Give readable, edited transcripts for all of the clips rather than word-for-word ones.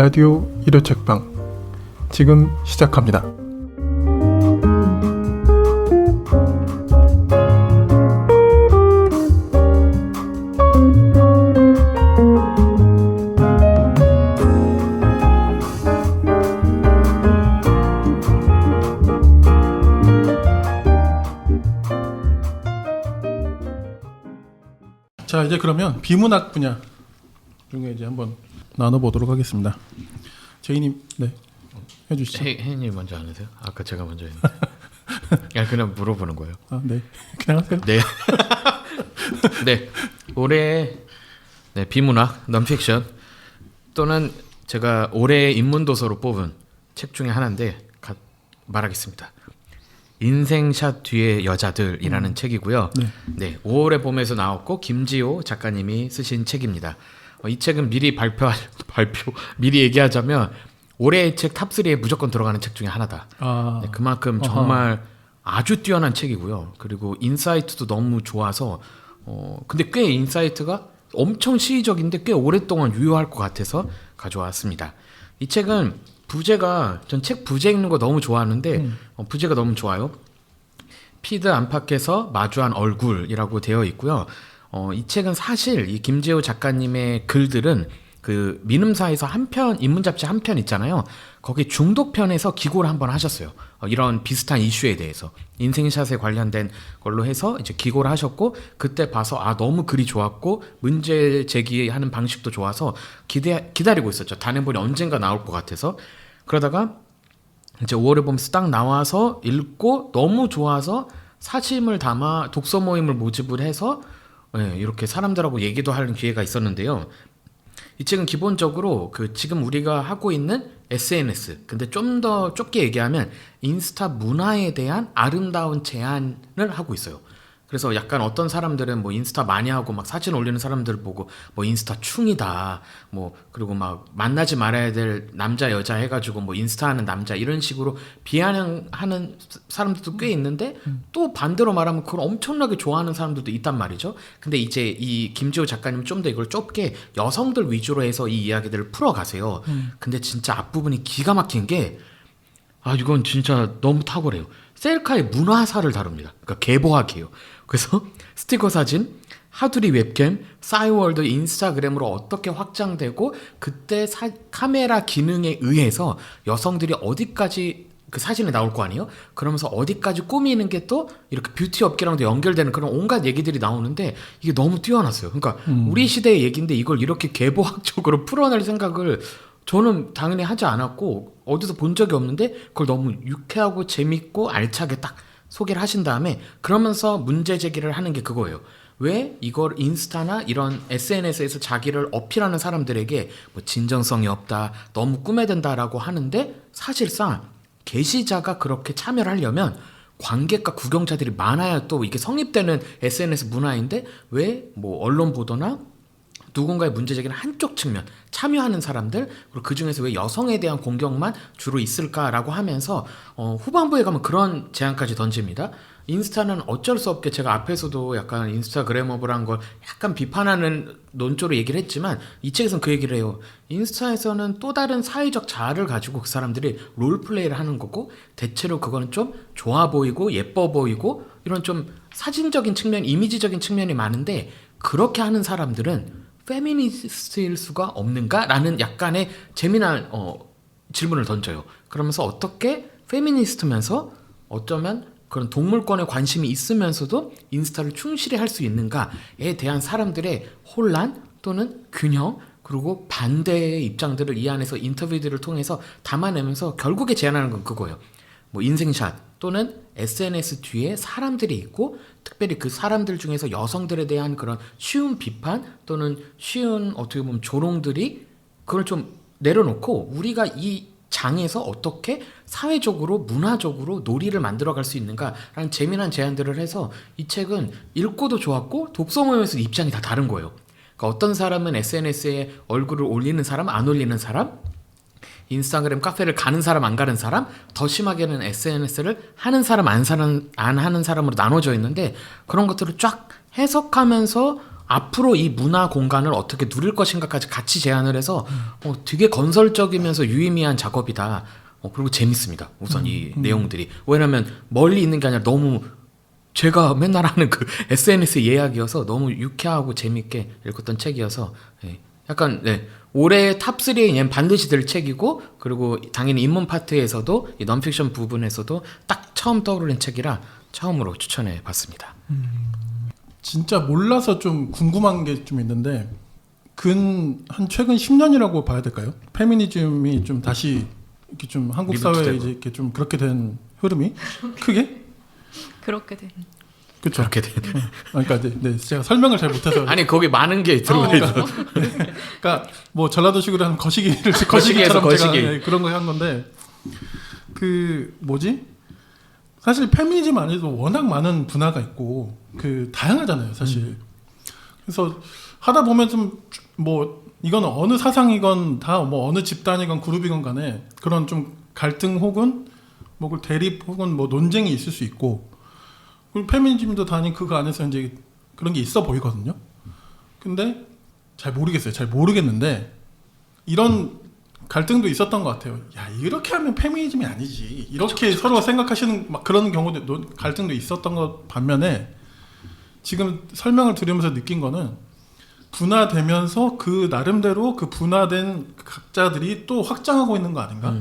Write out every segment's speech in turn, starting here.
라디오 일요 책방 지금 시작합니다. 자, 이제 그러면 비문학 분야 중에 이제 한번 나눠보도록 하겠습니다. 제이님, 네, 해주시죠. 혜인님 먼저 안 하세요? 아까 제가 먼저 했는데. 그냥 물어보는 거예요. 아, 네, 그냥 하세요. 네. 네, 올해 비문학, 넌픽션 또는 제가 올해 인문도서로 뽑은 책 중에 하나인데 말하겠습니다. 인생샷 뒤의 여자들이라는 책이고요. 네, 5월에 봄에서 나왔고 김지호 작가님이 쓰신 책입니다. 이 책은 미리 미리 얘기하자면 올해의 책 탑3에 무조건 들어가는 책 중에 하나다. 네, 그만큼 정말 아주 뛰어난 책이고요. 그리고 인사이트도 너무 좋아서 근데 꽤 인사이트가 엄청 시의적인데 꽤 오랫동안 유효할 것 같아서 가져왔습니다. 이 책은 부제가 전 책 부제 읽는 거 너무 좋아하는데 부제가 너무 좋아요. 피드 안팎에서 마주한 얼굴이라고 되어 있고요. 이 책은 사실 이 김재호 작가님의 글들은 그 민음사에서 한 편, 인문잡지 한 편 있잖아요. 거기 중독편에서 기고를 한번 하셨어요. 이런 비슷한 이슈에 대해서 인생샷에 관련된 걸로 해서 이제 기고를 하셨고, 그때 봐서 너무 글이 좋았고 문제 제기하는 방식도 좋아서 기다리고 있었죠. 단행본이 언젠가 나올 것 같아서. 그러다가 이제 5월에 보면서 딱 나와서 읽고 너무 좋아서 사심을 담아 독서 모임을 모집을 해서 이렇게 사람들하고 얘기도 하는 기회가 있었는데요. 이 책은 기본적으로 지금 우리가 하고 있는 SNS, 근데 좀 더 좁게 얘기하면 인스타 문화에 대한 아름다운 제안을 하고 있어요. 그래서 약간 어떤 사람들은 뭐 인스타 많이 하고 막 사진 올리는 사람들 보고 뭐 인스타 충이다, 뭐 그리고 막 만나지 말아야 될 남자 여자 해가지고 뭐 인스타 하는 남자 이런 식으로 비아냥하는 사람들도 꽤 있는데, 또 반대로 말하면 그걸 엄청나게 좋아하는 사람들도 있단 말이죠. 근데 이제 이 김지호 작가님 좀 더 이걸 좁게 여성들 위주로 해서 이 이야기들을 풀어가세요. 근데 진짜 앞부분이 기가 막힌 게 이건 진짜 너무 탁월해요. 셀카의 문화사를 다룹니다. 그러니까 개보학이에요. 그래서 스티커 사진, 하두리 웹캠, 싸이월드, 인스타그램으로 어떻게 확장되고 그때 카메라 기능에 의해서 여성들이 어디까지 그 사진에 나올 거 아니에요? 그러면서 어디까지 꾸미는 게 또 이렇게 뷰티 업계랑도 연결되는 그런 온갖 얘기들이 나오는데 이게 너무 뛰어났어요. 그러니까 우리 시대의 얘기인데 이걸 이렇게 개보학적으로 풀어낼 생각을 저는 당연히 하지 않았고 어디서 본 적이 없는데 그걸 너무 유쾌하고 재밌고 알차게 딱 소개를 하신 다음에 그러면서 문제 제기를 하는 게 그거예요. 왜 이걸 인스타나 이런 SNS에서 자기를 어필하는 사람들에게 뭐 진정성이 없다, 너무 꾸며댄다라고 하는데, 사실상 게시자가 그렇게 참여를 하려면 관객과 구경자들이 많아야 또 이게 성립되는 SNS 문화인데, 왜 뭐 언론 보도나 누군가의 문제 제기는 한쪽 측면 참여하는 사람들, 그리고 그중에서 왜 여성에 대한 공격만 주로 있을까라고 하면서 후반부에 가면 그런 제안까지 던집니다. 인스타는 어쩔 수 없게, 제가 앞에서도 약간 인스타그래머블한 걸 약간 비판하는 논조로 얘기를 했지만 이 책에서는 그 얘기를 해요. 인스타에서는 또 다른 사회적 자아를 가지고 그 사람들이 롤플레이를 하는 거고, 대체로 그거는 좀 좋아 보이고 예뻐 보이고 이런 좀 사진적인 측면, 이미지적인 측면이 많은데, 그렇게 하는 사람들은 페미니스트일 수가 없는가? 라는 약간의 재미난 질문을 던져요. 그러면서 어떻게 페미니스트면서 어쩌면 그런 동물권에 관심이 있으면서도 인스타를 충실히 할 수 있는가에 대한 사람들의 혼란 또는 균형, 그리고 반대의 입장들을 이 안에서 인터뷰들을 통해서 담아내면서 결국에 제안하는 건 그거예요. 뭐 인생샷 또는 SNS 뒤에 사람들이 있고, 특별히 그 사람들 중에서 여성들에 대한 그런 쉬운 비판 또는 쉬운 어떻게 보면 조롱들이, 그걸 좀 내려놓고 우리가 이 장에서 어떻게 사회적으로 문화적으로 놀이를 만들어갈 수 있는가라는 재미난 제안들을 해서 이 책은 읽고도 좋았고 독서 모임에서 입장이 다 다른 거예요. 그러니까 어떤 사람은 SNS에 얼굴을 올리는 사람, 안 올리는 사람, 인스타그램 카페를 가는 사람, 안 가는 사람, 더 심하게는 SNS를 하는 사람, 안 하는 사람으로 나눠져 있는데, 그런 것들을 쫙 해석하면서 앞으로 이 문화 공간을 어떻게 누릴 것인가까지 같이 제안을 해서 되게 건설적이면서 유의미한 작업이다. 그리고 재밌습니다. 우선 이 내용들이. 왜냐하면 멀리 있는 게 아니라 너무 제가 맨날 하는 그 SNS 예약이어서 너무 유쾌하고 재밌게 읽었던 책이어서 약간 올해 탑3에 얘는 반드시 될 책이고 그리고 당연히 입문 파트에서도 이 넌픽션 부분에서도 딱 처음 떠오르는 책이라 처음으로 추천해 봤습니다. 진짜 몰라서 좀 궁금한 게 좀 있는데 한 최근 10년이라고 봐야 될까요? 페미니즘이 좀 다시 이렇게 좀 한국 사회에 이제 이렇게 좀 그렇게 된 흐름이 크게 그렇게 된. 그렇죠. 그렇게 된. 그러니까 제가 설명을 잘 못해서 아니 거기 많은 게 들어가 있어. 그러니까 뭐 전라도식으로 하면 거시기처럼 거시기. 제가 그런 거 한 건데 그 뭐지? 사실 페미니즘 안에도 워낙 많은 분야가 있고 그 다양하잖아요, 사실. 그래서 하다 보면 좀 뭐 이건 어느 사상이건 다 뭐 어느 집단이건 그룹이건 간에 그런 좀 갈등 혹은 뭐 대립 혹은 뭐 논쟁이 있을 수 있고 그리고 페미니즘도 당연히 그 안에서 이제 그런 게 있어 보이거든요. 근데 잘 모르겠는데 이런 갈등도 있었던 것 같아요. 야, 이렇게 하면 페미니즘이 아니지. 이렇게 서로 생각하시는 막 그런 경우도 갈등도 있었던 것 반면에 지금 설명을 들으면서 느낀 거는 분화되면서 그 나름대로 그 분화된 각자들이 또 확장하고 있는 거 아닌가?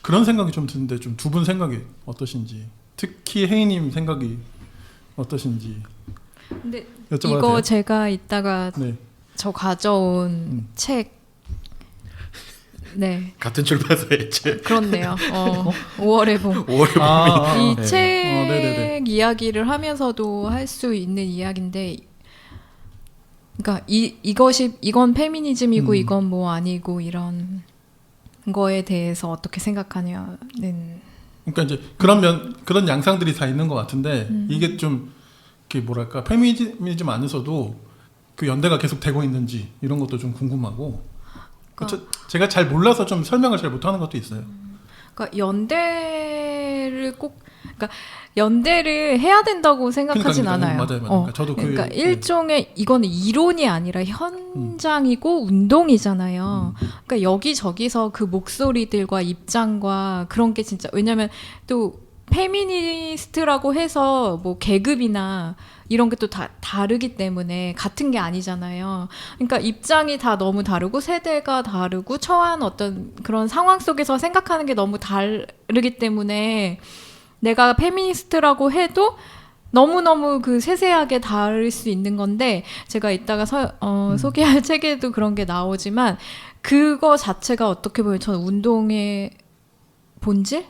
그런 생각이 좀 드는데 좀 두 분 생각이 어떠신지. 특히 혜인님 생각이 어떠신지. 근데 여쭤봐도 이거 돼요? 제가 이따가 네. 저 가져온 책. 네. 같은 출판사의 책. 그렇네요. 5월의 봄. 5월에 이 네. 책 네네네. 이야기를 하면서도 할 수 있는 이야기인데, 그러니까 이건 페미니즘이고 이건 뭐 아니고 이런 거에 대해서 어떻게 생각하냐는. 그러니까 이제 그런 양상들이 다 있는 것 같은데 이게 좀 이렇게 뭐랄까 페미니즘 안에서도 그 연대가 계속 되고 있는지 이런 것도 좀 궁금하고. 제가 잘 몰라서 좀 설명을 잘 못하는 것도 있어요. 그러니까 그러니까 연대를 해야 된다고 생각하진 그러니까, 않아요. 맞아요. 그러니까 저도 그러니까 일종의 이거는 이론이 아니라 현장이고 운동이잖아요. 그러니까 여기저기서 그 목소리들과 입장과 그런 게 진짜 왜냐면 또 페미니스트라고 해서 뭐 계급이나 이런 게 또 다 다르기 때문에 같은 게 아니잖아요. 그러니까 입장이 다 너무 다르고 세대가 다르고 처한 어떤 그런 상황 속에서 생각하는 게 너무 다르기 때문에 내가 페미니스트라고 해도 너무너무 그 세세하게 다를 수 있는 건데 제가 이따가 소개할 책에도 그런 게 나오지만 그거 자체가 어떻게 보면 저는 운동의 본질?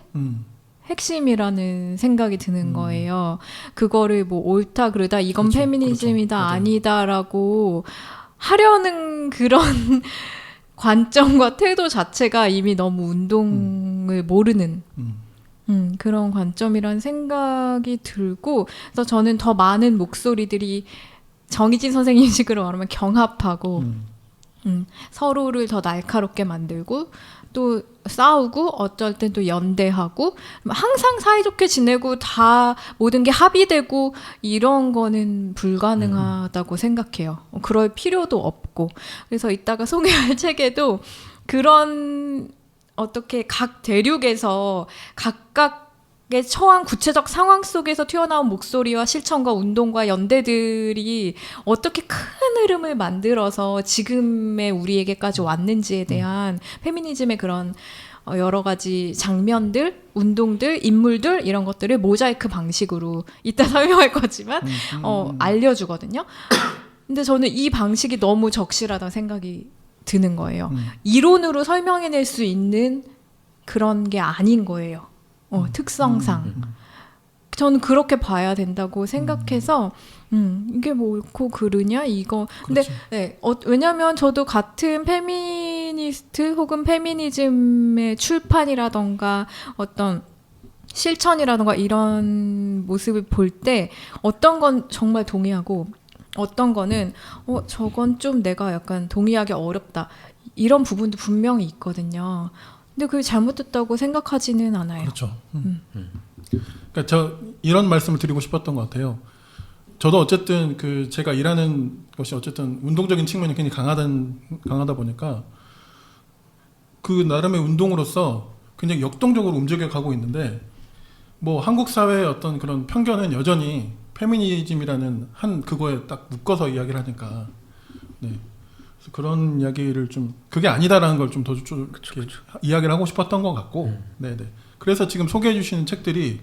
핵심이라는 생각이 드는 거예요. 그거를 뭐 옳다 그르다 이건 그렇죠, 페미니즘이다 그렇죠. 아니다라고 하려는 그런 관점과 태도 자체가 이미 너무 운동을 모르는 그런 관점이라는 생각이 들고 그래서 저는 더 많은 목소리들이 정희진 선생님식으로 말하면 경합하고 서로를 더 날카롭게 만들고 또 싸우고 어쩔 땐 또 연대하고 항상 사이좋게 지내고 다 모든 게 합의되고 이런 거는 불가능하다고 생각해요. 그럴 필요도 없고 그래서 이따가 소개할 책에도 그런 어떻게 각 대륙에서 각각의 처한 구체적 상황 속에서 튀어나온 목소리와 실천과 운동과 연대들이 어떻게 큰 흐름을 만들어서 지금의 우리에게까지 왔는지에 대한 페미니즘의 그런 여러 가지 장면들, 운동들, 인물들 이런 것들을 모자이크 방식으로 이따 설명할 거지만 알려주거든요. 근데 저는 이 방식이 너무 적실하다는 생각이 드는 거예요. 이론으로 설명해낼 수 있는 그런 게 아닌 거예요. 특성상. 저는 그렇게 봐야 된다고 생각해서 이게 뭐 옳고 그르냐 이거. 근데 네, 왜냐면 저도 같은 페미니스트 혹은 페미니즘의 출판이라던가 어떤 실천이라던가 이런 모습을 볼 때 어떤 건 정말 동의하고 어떤 거는 저건 좀 내가 약간 동의하기 어렵다 이런 부분도 분명히 있거든요. 근데 그게 잘못됐다고 생각하지는 않아요. 그렇죠. 그러니까 저 이런 말씀을 드리고 싶었던 것 같아요. 저도 어쨌든 그 제가 일하는 것이 어쨌든 운동적인 측면이 굉장히 강하다 보니까 그 나름의 운동으로서 굉장히 역동적으로 움직여 가고 있는데 뭐 한국 사회의 어떤 그런 편견은 여전히 페미니즘이라는 한 그거에 딱 묶어서 이야기를 하니까 네. 그래서 그런 이야기를 좀 그게 아니다라는 걸 좀 더 이야기를 하고 싶었던 것 같고 네네. 그래서 지금 소개해 주시는 책들이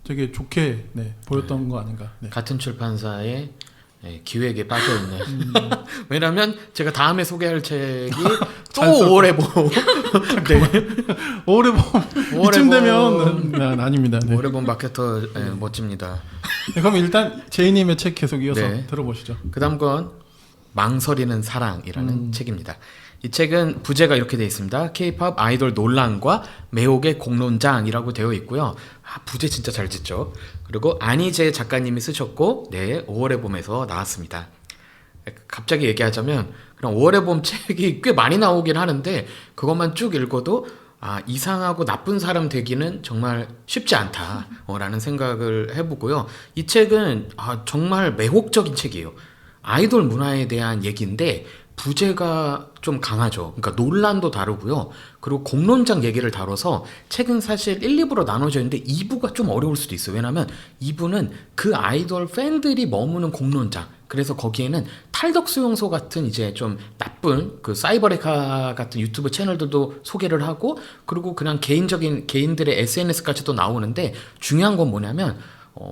되게 좋게 네, 보였던 거 아닌가. 네. 같은 출판사의 기획에 빠져 있네. 왜냐면 제가 다음에 소개할 책이 또 오래봄. 네. 오래봄 이쯤 되면 아닙니다. 네. 오래봄 마케터 멋집니다. 네, 그럼 일단 제이님의 책 계속 이어서 네. 들어보시죠. 그다음 건 망설이는 사랑이라는 책입니다. 이 책은 부제가 이렇게 되어 있습니다. K-pop 아이돌 논란과 매혹의 공론장이라고 되어 있고요. 부제 진짜 잘 짓죠. 그리고 안희재 작가님이 쓰셨고, 네, 5월의 봄에서 나왔습니다. 갑자기 얘기하자면 그냥 5월의 봄 책이 꽤 많이 나오긴 하는데 그것만 쭉 읽어도 이상하고 나쁜 사람 되기는 정말 쉽지 않다라는 생각을 해보고요. 이 책은 정말 매혹적인 책이에요. 아이돌 문화에 대한 얘기인데 부제가 좀 강하죠. 그러니까 논란도 다루고요. 그리고 공론장 얘기를 다뤄서 책은 사실 1, 2부로 나눠져 있는데 2부가 좀 어려울 수도 있어요. 왜냐하면 2부는 그 아이돌 팬들이 머무는 공론장. 그래서 거기에는 탈덕 수용소 같은 이제 좀 나쁜 그 사이버레카 같은 유튜브 채널들도 소개를 하고 그리고 그냥 개인들의 SNS까지도 나오는데 중요한 건 뭐냐면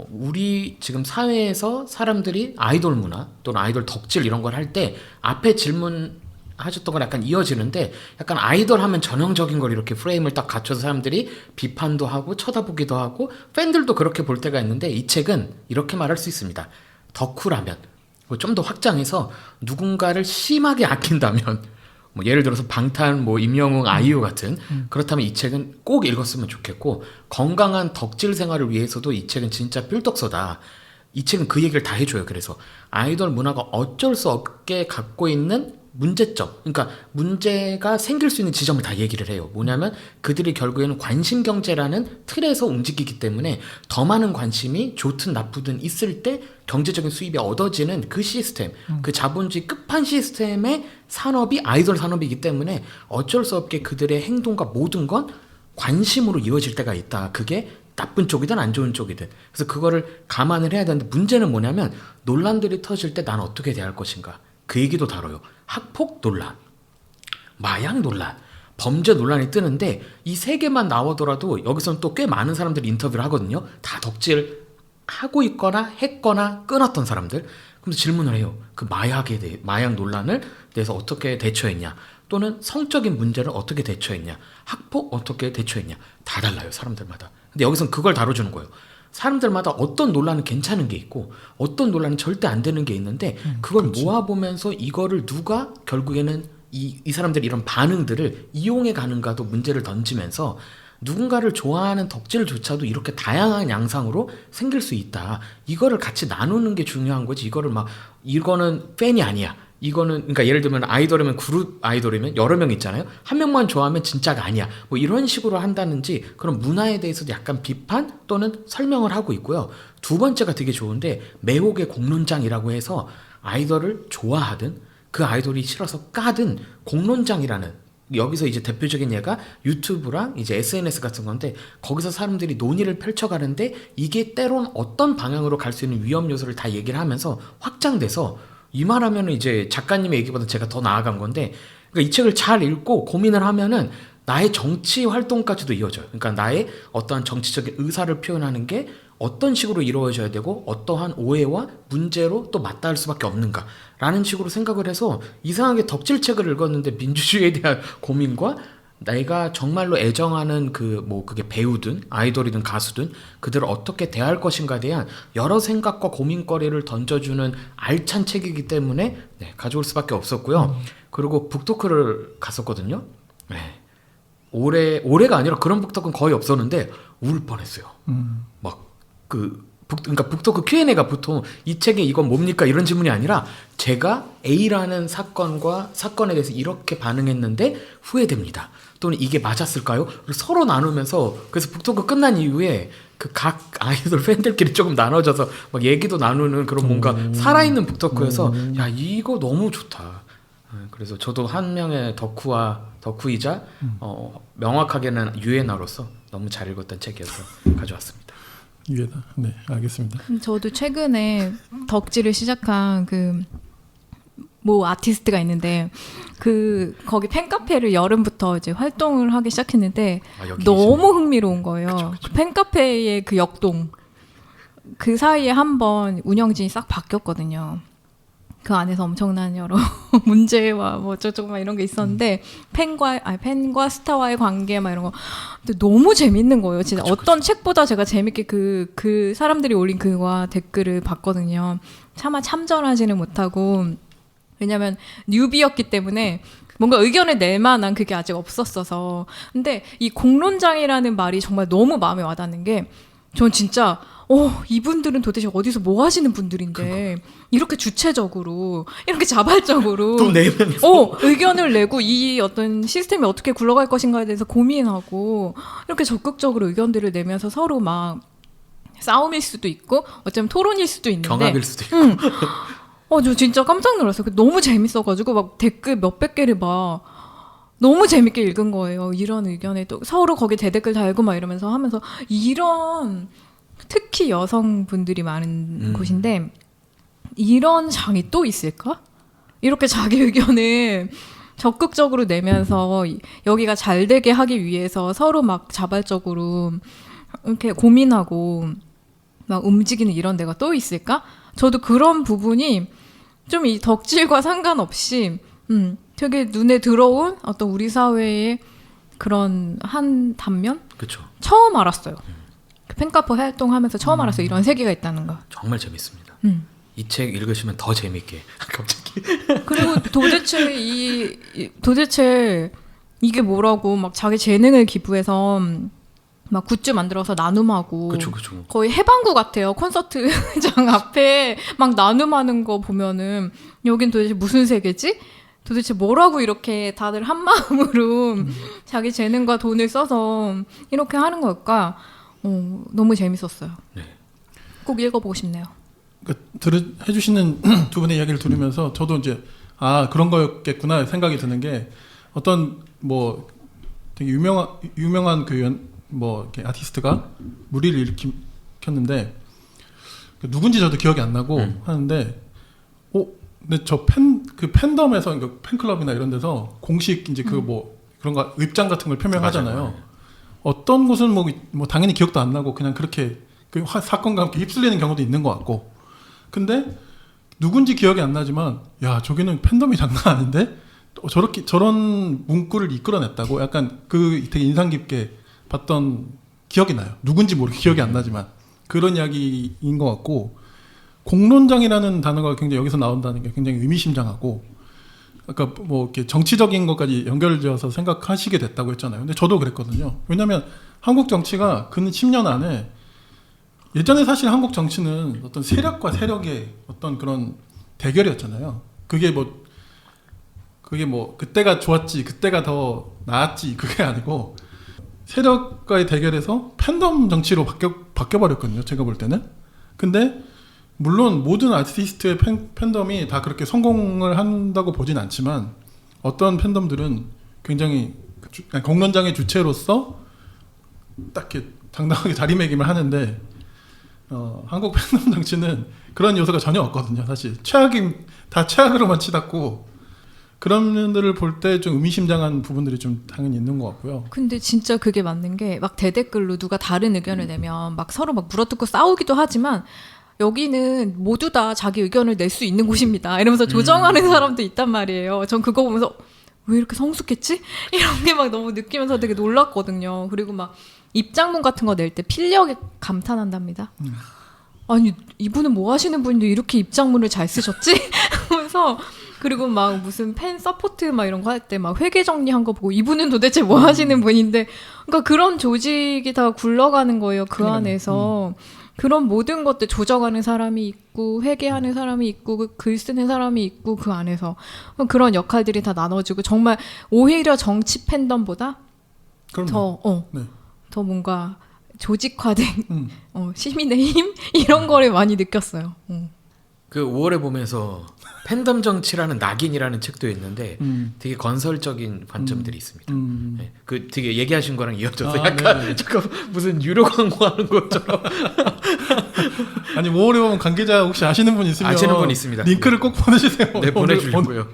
우리 지금 사회에서 사람들이 아이돌 문화 또는 아이돌 덕질 이런 걸 할 때 앞에 질문하셨던 건 약간 이어지는데 약간 아이돌 하면 전형적인 걸 이렇게 프레임을 딱 갖춰서 사람들이 비판도 하고 쳐다보기도 하고 팬들도 그렇게 볼 때가 있는데 이 책은 이렇게 말할 수 있습니다. 덕후라면 좀 더 확장해서 누군가를 심하게 아낀다면 뭐 예를 들어서 방탄, 뭐 임영웅, 아이유 같은 그렇다면 이 책은 꼭 읽었으면 좋겠고 건강한 덕질 생활을 위해서도 이 책은 진짜 필독서다. 이 책은 그 얘기를 다 해줘요. 그래서 아이돌 문화가 어쩔 수 없게 갖고 있는 문제점, 그러니까 문제가 생길 수 있는 지점을 다 얘기를 해요. 뭐냐면 그들이 결국에는 관심 경제라는 틀에서 움직이기 때문에 더 많은 관심이 좋든 나쁘든 있을 때 경제적인 수입이 얻어지는 그 시스템, 그 자본주의 끝판 시스템의 산업이 아이돌 산업이기 때문에 어쩔 수 없게 그들의 행동과 모든 건 관심으로 이어질 때가 있다. 그게 나쁜 쪽이든 안 좋은 쪽이든. 그래서 그거를 감안을 해야 되는데 문제는 뭐냐면 논란들이 터질 때 난 어떻게 대할 것인가. 그 얘기도 다뤄요. 학폭 논란, 마약 논란, 범죄 논란이 뜨는데 이 세 개만 나오더라도 여기서는 또 꽤 많은 사람들이 인터뷰를 하거든요. 다 덕질 하고 있거나 했거나 끊었던 사람들. 그럼 질문을 해요. 그 마약 논란을 대해서 어떻게 대처했냐, 또는 성적인 문제를 어떻게 대처했냐, 학폭 어떻게 대처했냐. 다 달라요, 사람들마다. 근데 여기서는 그걸 다뤄주는 거예요. 사람들마다 어떤 논란은 괜찮은 게 있고 어떤 논란은 절대 안 되는 게 있는데 그걸 모아보면서 이거를 누가 결국에는 이 사람들이 이런 반응들을 이용해 가는가도 문제를 던지면서 누군가를 좋아하는 덕질조차도 이렇게 다양한 양상으로 생길 수 있다. 이거를 같이 나누는 게 중요한 거지. 이거는 팬이 아니야. 이거는 그러니까 예를 들면 아이돌이면 그룹 아이돌이면 여러 명 있잖아요. 한 명만 좋아하면 진짜가 아니야. 뭐 이런 식으로 한다는지 그런 문화에 대해서도 약간 비판 또는 설명을 하고 있고요. 두 번째가 되게 좋은데 매혹의 공론장이라고 해서 아이돌을 좋아하든 그 아이돌이 싫어서 까든 공론장이라는, 여기서 이제 대표적인 예가 유튜브랑 이제 SNS 같은 건데 거기서 사람들이 논의를 펼쳐가는데 이게 때론 어떤 방향으로 갈 수 있는 위험 요소를 다 얘기를 하면서 확장돼서 이 말하면 이제 작가님의 얘기보다 제가 더 나아간 건데, 그러니까 이 책을 잘 읽고 고민을 하면은 나의 정치 활동까지도 이어져요. 그러니까 나의 어떠한 정치적인 의사를 표현하는 게 어떤 식으로 이루어져야 되고 어떠한 오해와 문제로 또 맞닿을 수밖에 없는가 라는 식으로 생각을 해서 이상하게 덕질책을 읽었는데 민주주의에 대한 고민과 내가 정말로 애정하는 그게 배우든 아이돌이든 가수든 그들을 어떻게 대할 것인가에 대한 여러 생각과 고민거리를 던져주는 알찬 책이기 때문에 가져올 수밖에 없었고요. 그리고 북토크를 갔었거든요. 네. 올해가 아니라 그런 북토크는 거의 없었는데 울 뻔했어요. 막 그 그러니까 북토크 Q&A가 보통 이 책에 이건 뭡니까 이런 질문이 아니라 제가 A라는 사건에 대해서 이렇게 반응했는데 후회됩니다. 또는 이게 맞았을까요? 서로 나누면서 그래서 북토크 끝난 이후에 그 각 아이돌 팬들끼리 조금 나눠져서 막 얘기도 나누는 그런 뭔가 살아있는 북토크여서 야 이거 너무 좋다. 그래서 저도 한 명의 덕후이자 명확하게는 유엔어로서 너무 잘 읽었던 책이어서 가져왔습니다. 이해다. 네, 알겠습니다. 저도 최근에 덕질을 시작한 뭐 아티스트가 있는데 거기 팬카페를 여름부터 이제 활동을 하기 시작했는데 여기 너무 흥미로운 거예요. 그쵸. 팬카페의 그 역동 그 사이에 한번 운영진이 싹 바뀌었거든요. 그 안에서 엄청난 여러 문제와 뭐 어쩌고 막 이런 게 있었는데 팬과 스타와의 관계 막 이런 거 근데 너무 재밌는 거예요. 진짜 어떤 책보다 제가 재밌게 그 사람들이 올린 글과 댓글을 봤거든요. 차마 참전하지는 못하고 왜냐면 뉴비였기 때문에 뭔가 의견을 낼 만한 그게 아직 없었어서 근데 이 공론장이라는 말이 정말 너무 마음에 와닿는 게 전 진짜 이분들은 도대체 어디서 뭐 하시는 분들인데 이렇게 주체적으로 이렇게 자발적으로 또 내면서 의견을 내고 이 어떤 시스템이 어떻게 굴러갈 것인가에 대해서 고민하고 이렇게 적극적으로 의견들을 내면서 서로 막 싸움일 수도 있고 어쩌면 토론일 수도 있는데 경합일 수도 있고 저 진짜 깜짝 놀랐어요. 너무 재밌어가지고 막 댓글 몇백 개를 막 너무 재밌게 읽은 거예요. 이런 의견에 또 서로 거기 대댓글 달고 막 이러면서 하면서 이런 특히 여성분들이 많은 곳인데 이런 장이 또 있을까? 이렇게 자기 의견을 적극적으로 내면서 여기가 잘 되게 하기 위해서 서로 막 자발적으로 이렇게 고민하고 막 움직이는 이런 데가 또 있을까? 저도 그런 부분이 좀 이 덕질과 상관없이 되게 눈에 들어온 어떤 우리 사회의 그런 한 단면? 그렇죠. 처음 알았어요. 그 팬카페 활동하면서 처음 알았어요. 이런 세계가 있다는 거. 정말 재밌습니다. 이 책 읽으시면 더 재밌게 갑자기 그리고 도대체 이게 뭐라고 막 자기 재능을 기부해서 막 굿즈 만들어서 나눔하고 그쵸. 거의 해방구 같아요. 콘서트장 앞에 막 나눔하는 거 보면은 여긴 도대체 무슨 세계지? 도대체 뭐라고 이렇게 다들 한 마음으로 자기 재능과 돈을 써서 이렇게 하는 걸까? 너무 재밌었어요. 네. 꼭 읽어보고 싶네요. 그러니까 해주시는 두 분의 이야기를 들으면서 저도 이제 그런 거였겠구나 생각이 드는 게 어떤 뭐 되게 유명한 이렇게 아티스트가 무리를 일으켰는데 누군지 저도 기억이 안 나고 하는데 근데 저 팬덤에서 그러니까 팬클럽이나 이런 데서 공식 이제 그런 거 입장 같은 걸 표명하잖아요. 맞아요. 어떤 곳은 뭐 당연히 기억도 안 나고 그냥 그렇게 그 사건과 함께 휩쓸리는 경우도 있는 것 같고. 근데 누군지 기억이 안 나지만 야 저기는 팬덤이 장난 아닌데 저런 문구를 이끌어냈다고 약간 되게 인상 깊게 봤던 기억이 나요. 누군지 모르게 기억이 안 나지만 그런 이야기인 것 같고 공론장이라는 단어가 굉장히 여기서 나온다는 게 굉장히 의미심장하고 아까 뭐 이렇게 정치적인 것까지 연결되어서 생각하시게 됐다고 했잖아요. 근데 저도 그랬거든요. 왜냐하면 한국 정치가 근 10년 안에 예전에 사실 한국 정치는 어떤 세력과 세력의 어떤 그런 대결이었잖아요. 그게 뭐 그때가 좋았지, 그때가 더 나았지 그게 아니고 세력과의 대결에서 팬덤 정치로 바뀌어버렸거든요. 제가 볼 때는. 근데 물론 모든 아티스트의 팬덤이 다 그렇게 성공을 한다고 보진 않지만 어떤 팬덤들은 굉장히 공론장의 주체로서 딱 이렇게 당당하게 자리매김을 하는데 한국 팬덤 정치는 그런 요소가 전혀 없거든요. 사실 다 최악으로만 치닫고 그런 면들을 볼 때 좀 의미심장한 부분들이 좀 당연히 있는 것 같고요. 근데 진짜 그게 맞는 게 막 대댓글로 누가 다른 의견을 내면 막 서로 막 물어뜯고 싸우기도 하지만 여기는 모두 다 자기 의견을 낼 수 있는 곳입니다. 이러면서 조정하는 사람도 있단 말이에요. 전 그거 보면서 왜 이렇게 성숙했지? 이런 게 막 너무 느끼면서 되게 놀랐거든요. 그리고 막 입장문 같은 거 낼 때 필력에 감탄한답니다. 아니 이분은 뭐 하시는 분인데 이렇게 입장문을 잘 쓰셨지? 하면서 그리고 막 무슨 팬 서포트 막 이런 거 할 때 막 회계 정리한 거 보고 이분은 도대체 뭐 하시는 분인데 그러니까 그런 조직이 다 굴러가는 거예요. 그 안에서 그런 모든 것들 조정하는 사람이 있고 회계하는 사람이 있고 글 쓰는 사람이 있고 그 안에서 그런 역할들이 다 나눠지고 정말 오히려 정치 팬덤보다 그럼요. 네. 더 뭔가 조직화된 시민의 힘 이런 거를 많이 느꼈어요. 그 5월에 보면서 팬덤 정치라는 낙인이라는 책도 있는데 되게 건설적인 관점들이 있습니다. 네, 그 되게 얘기하신 거랑 이어져서 약간 잠깐 무슨 유료 광고하는 것처럼. 아니 5월에 보면 관계자 혹시 아시는 분 있으면 아시는 분 있습니다. 링크를 꼭 보내주세요. 네, 보내주시고요.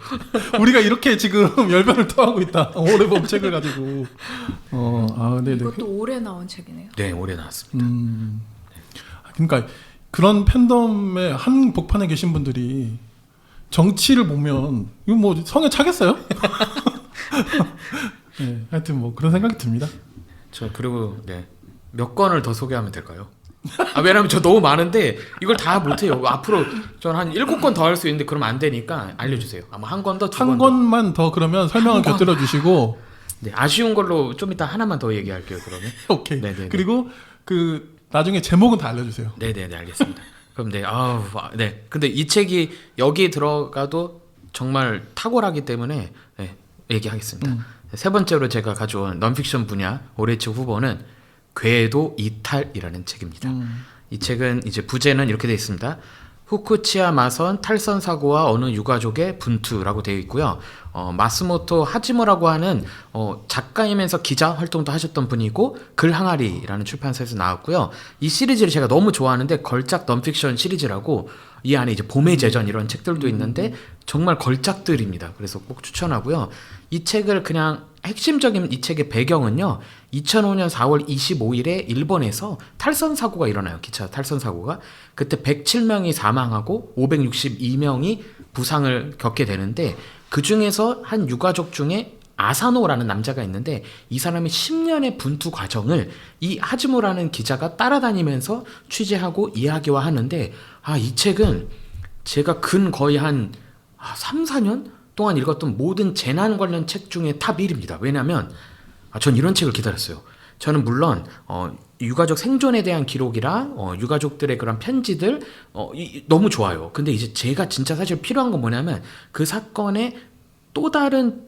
우리가 이렇게 지금 열변을 토하고 있다. 5월에 본 책을 가지고. 네네. 이것도 올해 나온 책이네요. 네, 올해 나왔습니다. 그러니까 그런 팬덤의 한 복판에 계신 분들이 정치를 보면 이거 뭐 성에 차겠어요? 네, 하여튼 뭐 그런 생각이 듭니다. 저 그리고 몇 권을 더 소개하면 될까요? 왜냐면 저 너무 많은데 이걸 다 못해요. 앞으로 전 한 7권 더 할 수 있는데 그러면 안 되니까 알려주세요. 아마 한 권 더, 두 권 더. 한 권만 더 그러면 설명을 곁들여 주시고. 네, 아쉬운 걸로 좀 이따 하나만 더 얘기할게요. 그러면. 오케이. 네네네. 그리고 나중에 제목은 다 알려주세요. 네네네, 알겠습니다. 그럼 네. 근데 이 책이 여기 들어가도 정말 탁월하기 때문에 얘기하겠습니다. 세 번째로 제가 가져온 넌픽션 분야 올해 책 후보는 궤도 이탈이라는 책입니다. 이 책은 이제 부제는 이렇게 되어 있습니다. 후쿠치야 마선 탈선 사고와 어느 유가족의 분투라고 되어 있고요. 마스모토 하지모라고 하는 작가이면서 기자 활동도 하셨던 분이고 글 항아리라는 출판사에서 나왔고요. 이 시리즈를 제가 너무 좋아하는데 걸작 넌픽션 시리즈라고 이 안에 이제 봄의 제전 이런 책들도 있는데 정말 걸작들입니다. 그래서 꼭 추천하고요. 이 책을 그냥 핵심적인 이 책의 배경은요. 2005년 4월 25일에 일본에서 탈선 사고가 일어나요. 기차 탈선 사고가. 그때 107명이 사망하고 562명이 부상을 겪게 되는데 그 중에서 한 유가족 중에 아사노라는 남자가 있는데 이 사람이 10년의 분투 과정을 이 하즈모라는 기자가 따라다니면서 취재하고 이야기화하는데 이 책은 제가 거의 한 3, 4년 동안 읽었던 모든 재난 관련 책 중에 탑 1입니다. 왜냐하면 전 이런 책을 기다렸어요. 저는 물론 유가족 생존에 대한 기록이랑 유가족들의 그런 편지들 너무 좋아요. 근데 이제 제가 진짜 사실 필요한 건 뭐냐면 그 사건의 또 다른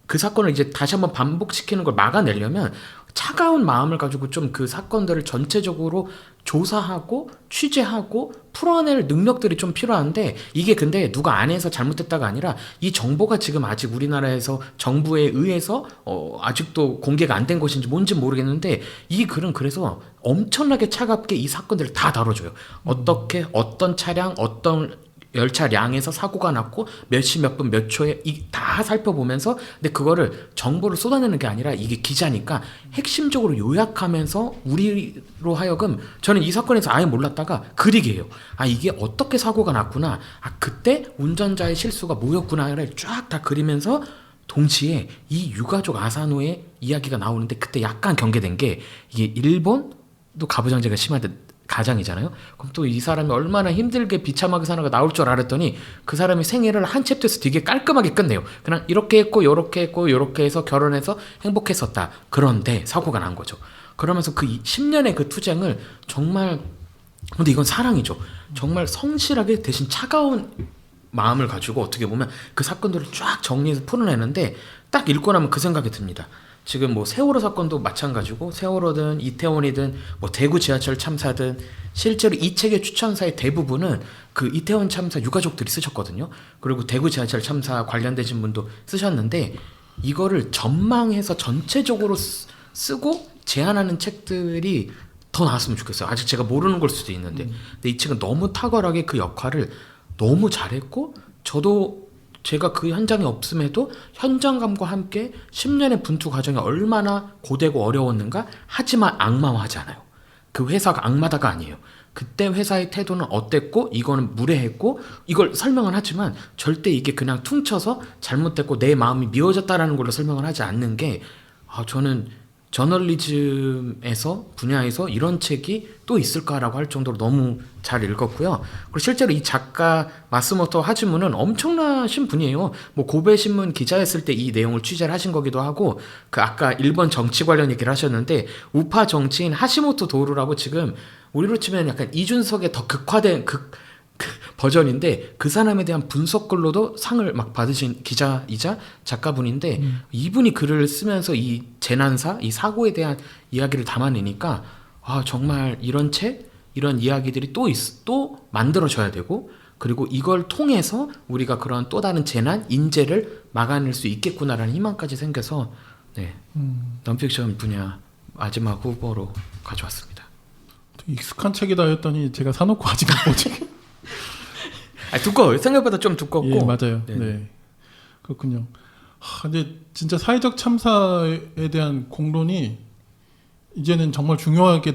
그 사건을 이제 다시 한번 반복시키는 걸 막아내려면 차가운 마음을 가지고 좀 그 사건들을 전체적으로 조사하고 취재하고 풀어낼 능력들이 좀 필요한데 이게 근데 누가 안에서 잘못됐다가 아니라 이 정보가 지금 아직 우리나라에서 정부에 의해서 아직도 공개가 안 된 것인지 뭔지 모르겠는데 이 글은 그래서 엄청나게 차갑게 이 사건들을 다 다뤄줘요. 어떻게 어떤 차량 어떤 열차량에서 사고가 났고 몇 시 몇 분 몇 초에 다 살펴보면서 근데 그거를 정보를 쏟아내는 게 아니라 이게 기자니까 핵심적으로 요약하면서 우리로 하여금 저는 이 사건에서 아예 몰랐다가 그리게 해요. 이게 어떻게 사고가 났구나. 그때 운전자의 실수가 뭐였구나를 쫙 다 그리면서 동시에 이 유가족 아사노의 이야기가 나오는데 그때 약간 경계된 게 이게 일본도 가부장제가 심한데 가장이잖아요. 그럼 또 이 사람이 얼마나 힘들게 비참하게 사는가 나올 줄 알았더니 그 사람이 생애를 한 챕터에서 되게 깔끔하게 끝내요. 그냥 이렇게 했고 요렇게 했고 요렇게 해서 결혼해서 행복했었다. 그런데 사고가 난 거죠. 그러면서 그 10년의 그 투쟁을 정말 근데 이건 사랑이죠. 정말 성실하게 대신 차가운 마음을 가지고 어떻게 보면 그 사건들을 쫙 정리해서 풀어내는데 딱 읽고 나면 그 생각이 듭니다. 지금 뭐 세월호 사건도 마찬가지고 세월호든 이태원이든 뭐 대구 지하철 참사든 실제로 이 책의 추천사의 대부분은 그 이태원 참사 유가족들이 쓰셨거든요. 그리고 대구 지하철 참사 관련되신 분도 쓰셨는데 이거를 전망해서 전체적으로 쓰고 제안하는 책들이 더 나왔으면 좋겠어요. 아직 제가 모르는 걸 수도 있는데 근데 이 책은 너무 탁월하게 그 역할을 너무 잘했고 저도 제가 그 현장에 없음에도 현장감과 함께 10년의 분투 과정이 얼마나 고되고 어려웠는가 하지만 악마화하지 않아요. 그 회사가 악마다가 아니에요. 그때 회사의 태도는 어땠고 이거는 무례했고 이걸 설명은 하지만 절대 이게 그냥 퉁쳐서 잘못됐고 내 마음이 미워졌다라는 걸로 설명을 하지 않는 게 저는 저널리즘에서 분야에서 이런 책이 또 있을까라고 할 정도로 너무 잘 읽었고요. 그리고 실제로 이 작가 마스모토 하즈무는 엄청나신 분이에요. 뭐 고베 신문 기자였을 때 이 내용을 취재를 하신 거기도 하고 그 아까 일본 정치 관련 얘기를 하셨는데 우파 정치인 하시모토 도루라고 지금 우리로 치면 약간 이준석의 더 극화된 그 버전인데 그 사람에 대한 분석글로도 상을 막 받으신 기자이자 작가분인데 이분이 글을 쓰면서 이 재난사, 이 사고에 대한 이야기를 담아내니까 아 정말 이런 책, 이런 이야기들이 또 만들어져야 되고 그리고 이걸 통해서 우리가 그런 또 다른 재난, 인재를 막아낼 수 있겠구나라는 희망까지 생겨서 네, 넌픽션 분야 마지막 후보로 가져왔습니다. 익숙한 책이다 했더니 제가 사놓고 아직 못 보지. 두꺼워요. 생각보다 좀 두껍고. 예, 맞아요. 네. 네. 그렇군요. 근데 진짜 사회적 참사에 대한 공론이 이제는 정말 중요하게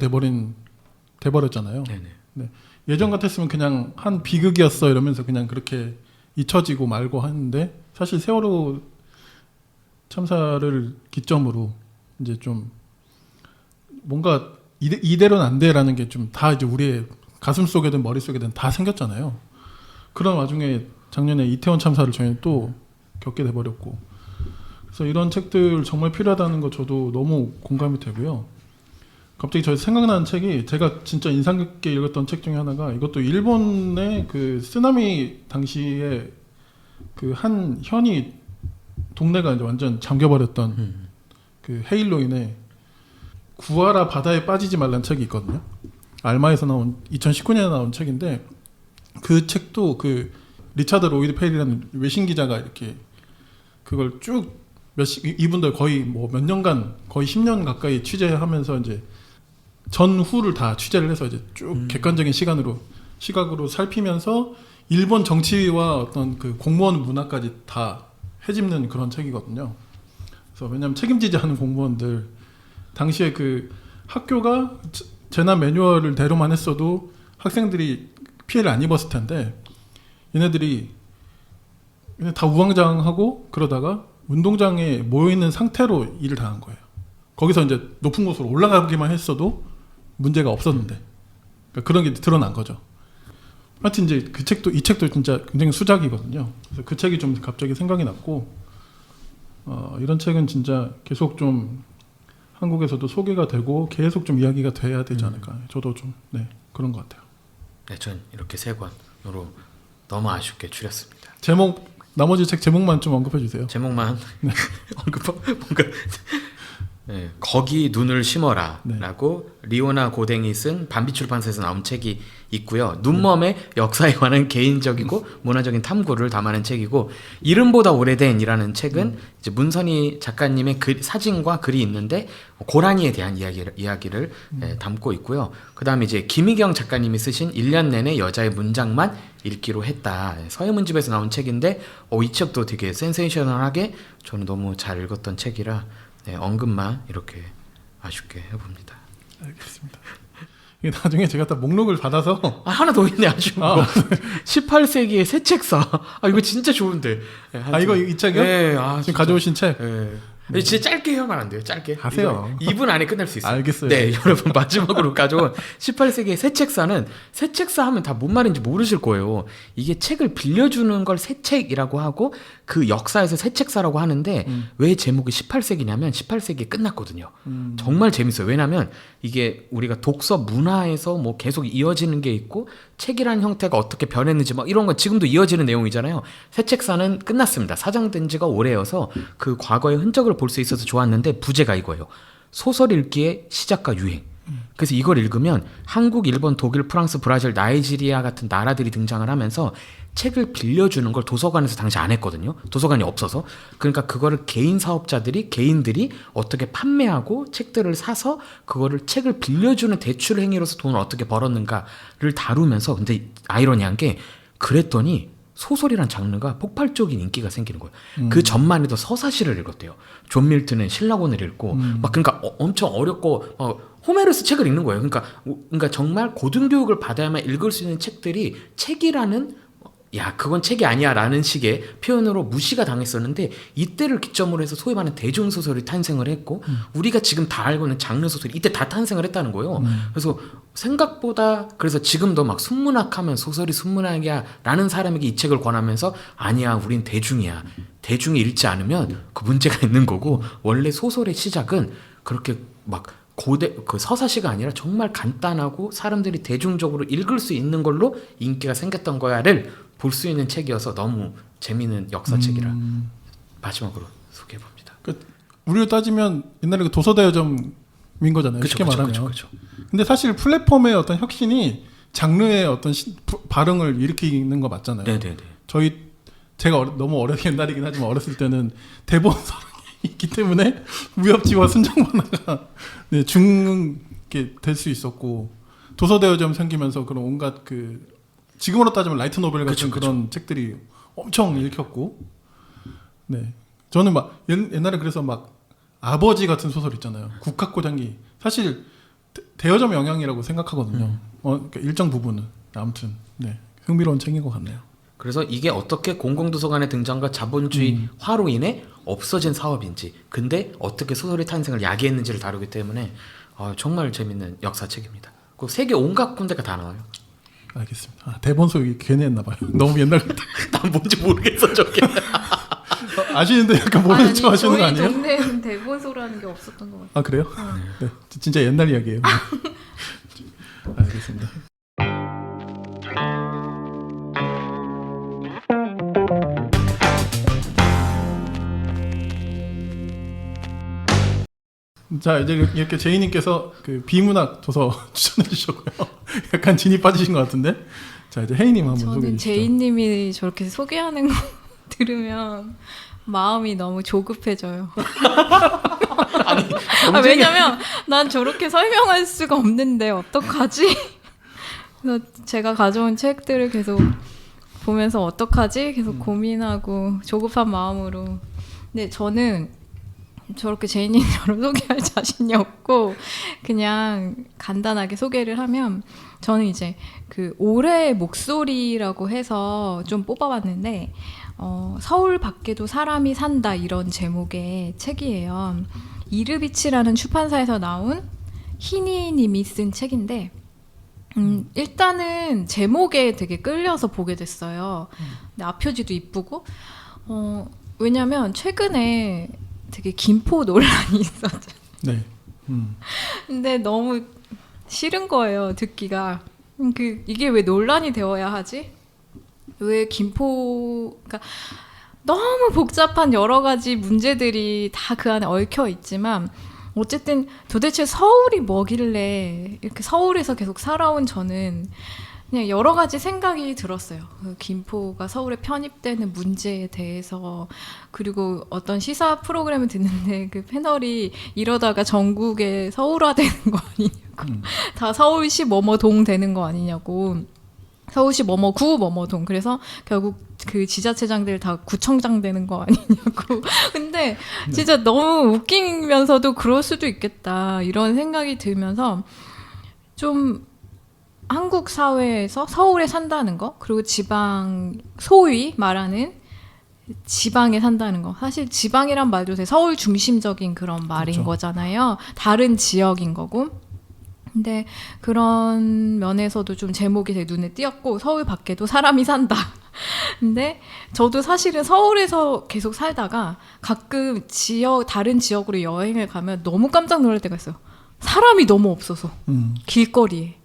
돼버렸잖아요. 네네. 네. 예전 같았으면 그냥 한 비극이었어 이러면서 그냥 그렇게 잊혀지고 말고 하는데 사실 세월호 참사를 기점으로 이제 좀 뭔가 이대로는 안 돼라는 게 좀 다 이제 우리의 가슴 속에든 머릿 속에든 다 생겼잖아요. 그런 와중에 작년에 이태원 참사를 저희는 또 겪게 돼버렸고 그래서 이런 책들 정말 필요하다는 거 저도 너무 공감이 되고요. 갑자기 저 생각나는 책이 제가 진짜 인상 깊게 읽었던 책 중에 하나가 이것도 일본의 그 쓰나미 당시에 그 한 현이 동네가 이제 완전 잠겨버렸던 그 해일로 인해 구하라 바다에 빠지지 말라는 책이 있거든요. 알마에서 나온 2019년에 나온 책인데 그 책도 그 리차드 로이드 페리라는 외신 기자가 이렇게 그걸 쭉 이분들 거의 뭐 몇 년간 거의 10년 가까이 취재하면서 이제 전후를 다 취재를 해서 이제 쭉 객관적인 시각으로 살피면서 일본 정치와 어떤 그 공무원 문화까지 다 헤집는 그런 책이거든요. 그래서 왜냐하면 책임지지 않은 공무원들 당시에 그 학교가 재난 매뉴얼을 대로만 했어도 학생들이 피해를 안 입었을 텐데 얘네들이 다 우왕좌왕하고 그러다가 운동장에 모여있는 상태로 일을 당한 거예요. 거기서 이제 높은 곳으로 올라가기만 했어도 문제가 없었는데 그러니까 그런 게 드러난 거죠. 하여튼 이제 이 책도 진짜 굉장히 수작이거든요. 그래서 그 책이 좀 갑자기 생각이 났고 이런 책은 진짜 계속 좀 한국에서도 소개가 되고 계속 좀 이야기가 돼야 되지 않을까. 저도 좀 그런 것 같아요. 네, 전 이렇게 3권으로 너무 아쉽게 줄였습니다. 제목 나머지 책 제목만 좀 언급해 주세요. 제목만 뭔가 네, 거기 눈을 심어라라고 리오나 고댕이 쓴 반비 출판사에서 나온 책이 있고요. 눈먼의 역사에 관한 개인적이고 문화적인 탐구를 담아낸 책이고 이름보다 오래된이라는 책은 이제 문선희 작가님의 사진과 글이 있는데 고라니에 대한 이야기를 담고 있고요. 그다음에 이제 김희경 작가님이 쓰신 1년 내내 여자의 문장만 읽기로 했다. 서예문집에서 나온 책인데 이 책도 되게 센세이셔널하게 저는 너무 잘 읽었던 책이라 언급만 이렇게 아쉽게 해봅니다. 알겠습니다. 이게 나중에 제가 다 목록을 받아서 하나 더 있네 아쉬운 거. 18세기의 새 책사. 이거 진짜 좋은데. 이거 이 책이요? 네, 지금 진짜. 가져오신 책. 진짜 짧게 하면 안 돼요. 짧게 하세요. 2분 안에 끝낼 수 있어요. 알겠어요. 네, 여러분 마지막으로 가져온 18세기의 새 책사는 새 책사 하면 다 뭔 말인지 모르실 거예요. 이게 책을 빌려주는 걸 새 책이라고 하고 그 역사에서 새 책사라고 하는데 왜 제목이 18세기냐면 18세기에 끝났거든요. 정말 재밌어요. 왜냐면 이게 우리가 독서 문화에서 뭐 계속 이어지는 게 있고 책이라는 형태가 어떻게 변했는지 막 이런 건 지금도 이어지는 내용이잖아요. 새 책사는 끝났습니다. 사장된 지가 오래여서 그 과거의 흔적을 볼 수 있어서 좋았는데 부제가 이거예요. 소설 읽기의 시작과 유행. 그래서 이걸 읽으면 한국, 일본, 독일, 프랑스, 브라질, 나이지리아 같은 나라들이 등장을 하면서 책을 빌려주는 걸 도서관에서 당시 안 했거든요. 도서관이 없어서. 그러니까 그거를 개인들이 어떻게 판매하고 책들을 사서 그거를 책을 빌려주는 대출 행위로서 돈을 어떻게 벌었는가를 다루면서 근데 아이러니한 게 그랬더니 소설이란 장르가 폭발적인 인기가 생기는 거예요. 그 전만 해도 서사시를 읽었대요. 존 밀턴의 실라곤을 읽고 막 그러니까 엄청 어렵고 호메로스 책을 읽는 거예요. 그러니까 정말 고등교육을 받아야만 읽을 수 있는 책들이 책이라는 그건 책이 아니야 라는 식의 표현으로 무시가 당했었는데 이때를 기점으로 해서 소위 말하는 대중소설이 탄생을 했고 우리가 지금 다 알고 있는 장르소설이 이때 다 탄생을 했다는 거예요. 그래서 생각보다 그래서 지금도 막 순문학 하면 소설이 순문학이야 라는 사람에게 이 책을 권하면서 아니야 우린 대중이야. 대중이 읽지 않으면 그 문제가 있는 거고 원래 소설의 시작은 그렇게 막 고대 그 서사시가 아니라 정말 간단하고 사람들이 대중적으로 읽을 수 있는 걸로 인기가 생겼던 거야를 볼 수 있는 책이어서 너무 재미있는 역사책이라 마지막으로 소개해 봅니다. 우리로 따지면 옛날에 그 도서대여점인 거잖아요. 쉽게 말하면. 그쵸. 근데 사실 플랫폼의 어떤 혁신이 장르의 어떤 발흥을 일으키는 거 맞잖아요. 네네네. 제가 너무 옛날이긴 하지만 어렸을 때는 대본서랑이 있기 때문에 무협지와 순정 만화가 네, 중게 될 수 있었고 도서대여점 생기면서 그런 온갖 그 지금으로 따지면 라이트 노벨 같은 그런 책들이 엄청 읽혔고 네 저는 막 옛날에 그래서 막 아버지 같은 소설 있잖아요. 국학고장기 사실 대여점 영향이라고 생각하거든요. 그러니까 일정 부분은 아무튼 네 흥미로운 책인 것 같네요. 그래서 이게 어떻게 공공도서관의 등장과 자본주의화로 인해 없어진 사업인지, 근데 어떻게 소설의 탄생을 야기했는지를 다루기 때문에 정말 재밌는 역사책입니다. 그 세계 온갖 군데가 다 나와요. 알겠습니다. 대본 소유 괜히 했나 봐요. 너무 옛날 같아. 난 뭔지 모르겠어 저게. 아시는데 약간 모르는 척 하시는 거 아니에요? 저희 동네에는 대본소라는 게 없었던 것 같아요. 아 그래요? 네, 진짜 옛날 이야기예요. 알겠습니다. 자 이제 이렇게 제이님께서 그 비문학 도서 추천해 주셨고요. 약간 진이 빠지신 것 같은데 자 이제 혜이님 한번 소개해 저는 주시죠. 제이님이 저렇게 소개하는 거 들으면 마음이 너무 조급해져요. 왜냐면 난 저렇게 설명할 수가 없는데 어떡하지? 그래서 제가 가져온 책들을 계속 보면서 어떡하지? 계속 고민하고 조급한 마음으로. 근데 저는 저렇게 제이님처럼 소개할 자신이 없고 그냥 간단하게 소개를 하면 저는 이제 그 올해의 목소리라고 해서 좀 뽑아봤는데 서울 밖에도 사람이 산다 이런 제목의 책이에요. 이르비치라는 출판사에서 나온 희니님이 쓴 책인데 일단은 제목에 되게 끌려서 보게 됐어요. 근데 앞표지도 이쁘고 왜냐면 최근에 되게 김포 논란이 있었죠. 네. 근데 너무 싫은 거예요, 듣기가. 이게 왜 논란이 되어야 하지? 왜 그러니까 너무 복잡한 여러 가지 문제들이 다 그 안에 얽혀 있지만 어쨌든 도대체 서울이 뭐길래 이렇게 서울에서 계속 살아온 저는 그냥 여러 가지 생각이 들었어요. 그 김포가 서울에 편입되는 문제에 대해서 그리고 어떤 시사 프로그램을 듣는데 그 패널이 이러다가 전국에 서울화되는 거 아니냐고 다 서울시 뭐뭐동 되는 거 아니냐고 서울시 뭐뭐구 뭐뭐동 그래서 결국 그 지자체장들 다 구청장 되는 거 아니냐고 근데 진짜 너무 웃기면서도 그럴 수도 있겠다 이런 생각이 들면서 좀 한국 사회에서 서울에 산다는 거 그리고 지방 소위 말하는 지방에 산다는 거 사실 지방이란 말도 되게 서울 중심적인 그런 말인 그렇죠. 거잖아요. 다른 지역인 거고 근데 그런 면에서도 좀 제목이 되게 눈에 띄었고 서울 밖에도 사람이 산다. 근데 저도 사실은 서울에서 계속 살다가 가끔 다른 지역으로 여행을 가면 너무 깜짝 놀랄 때가 있어요. 사람이 너무 없어서 길거리에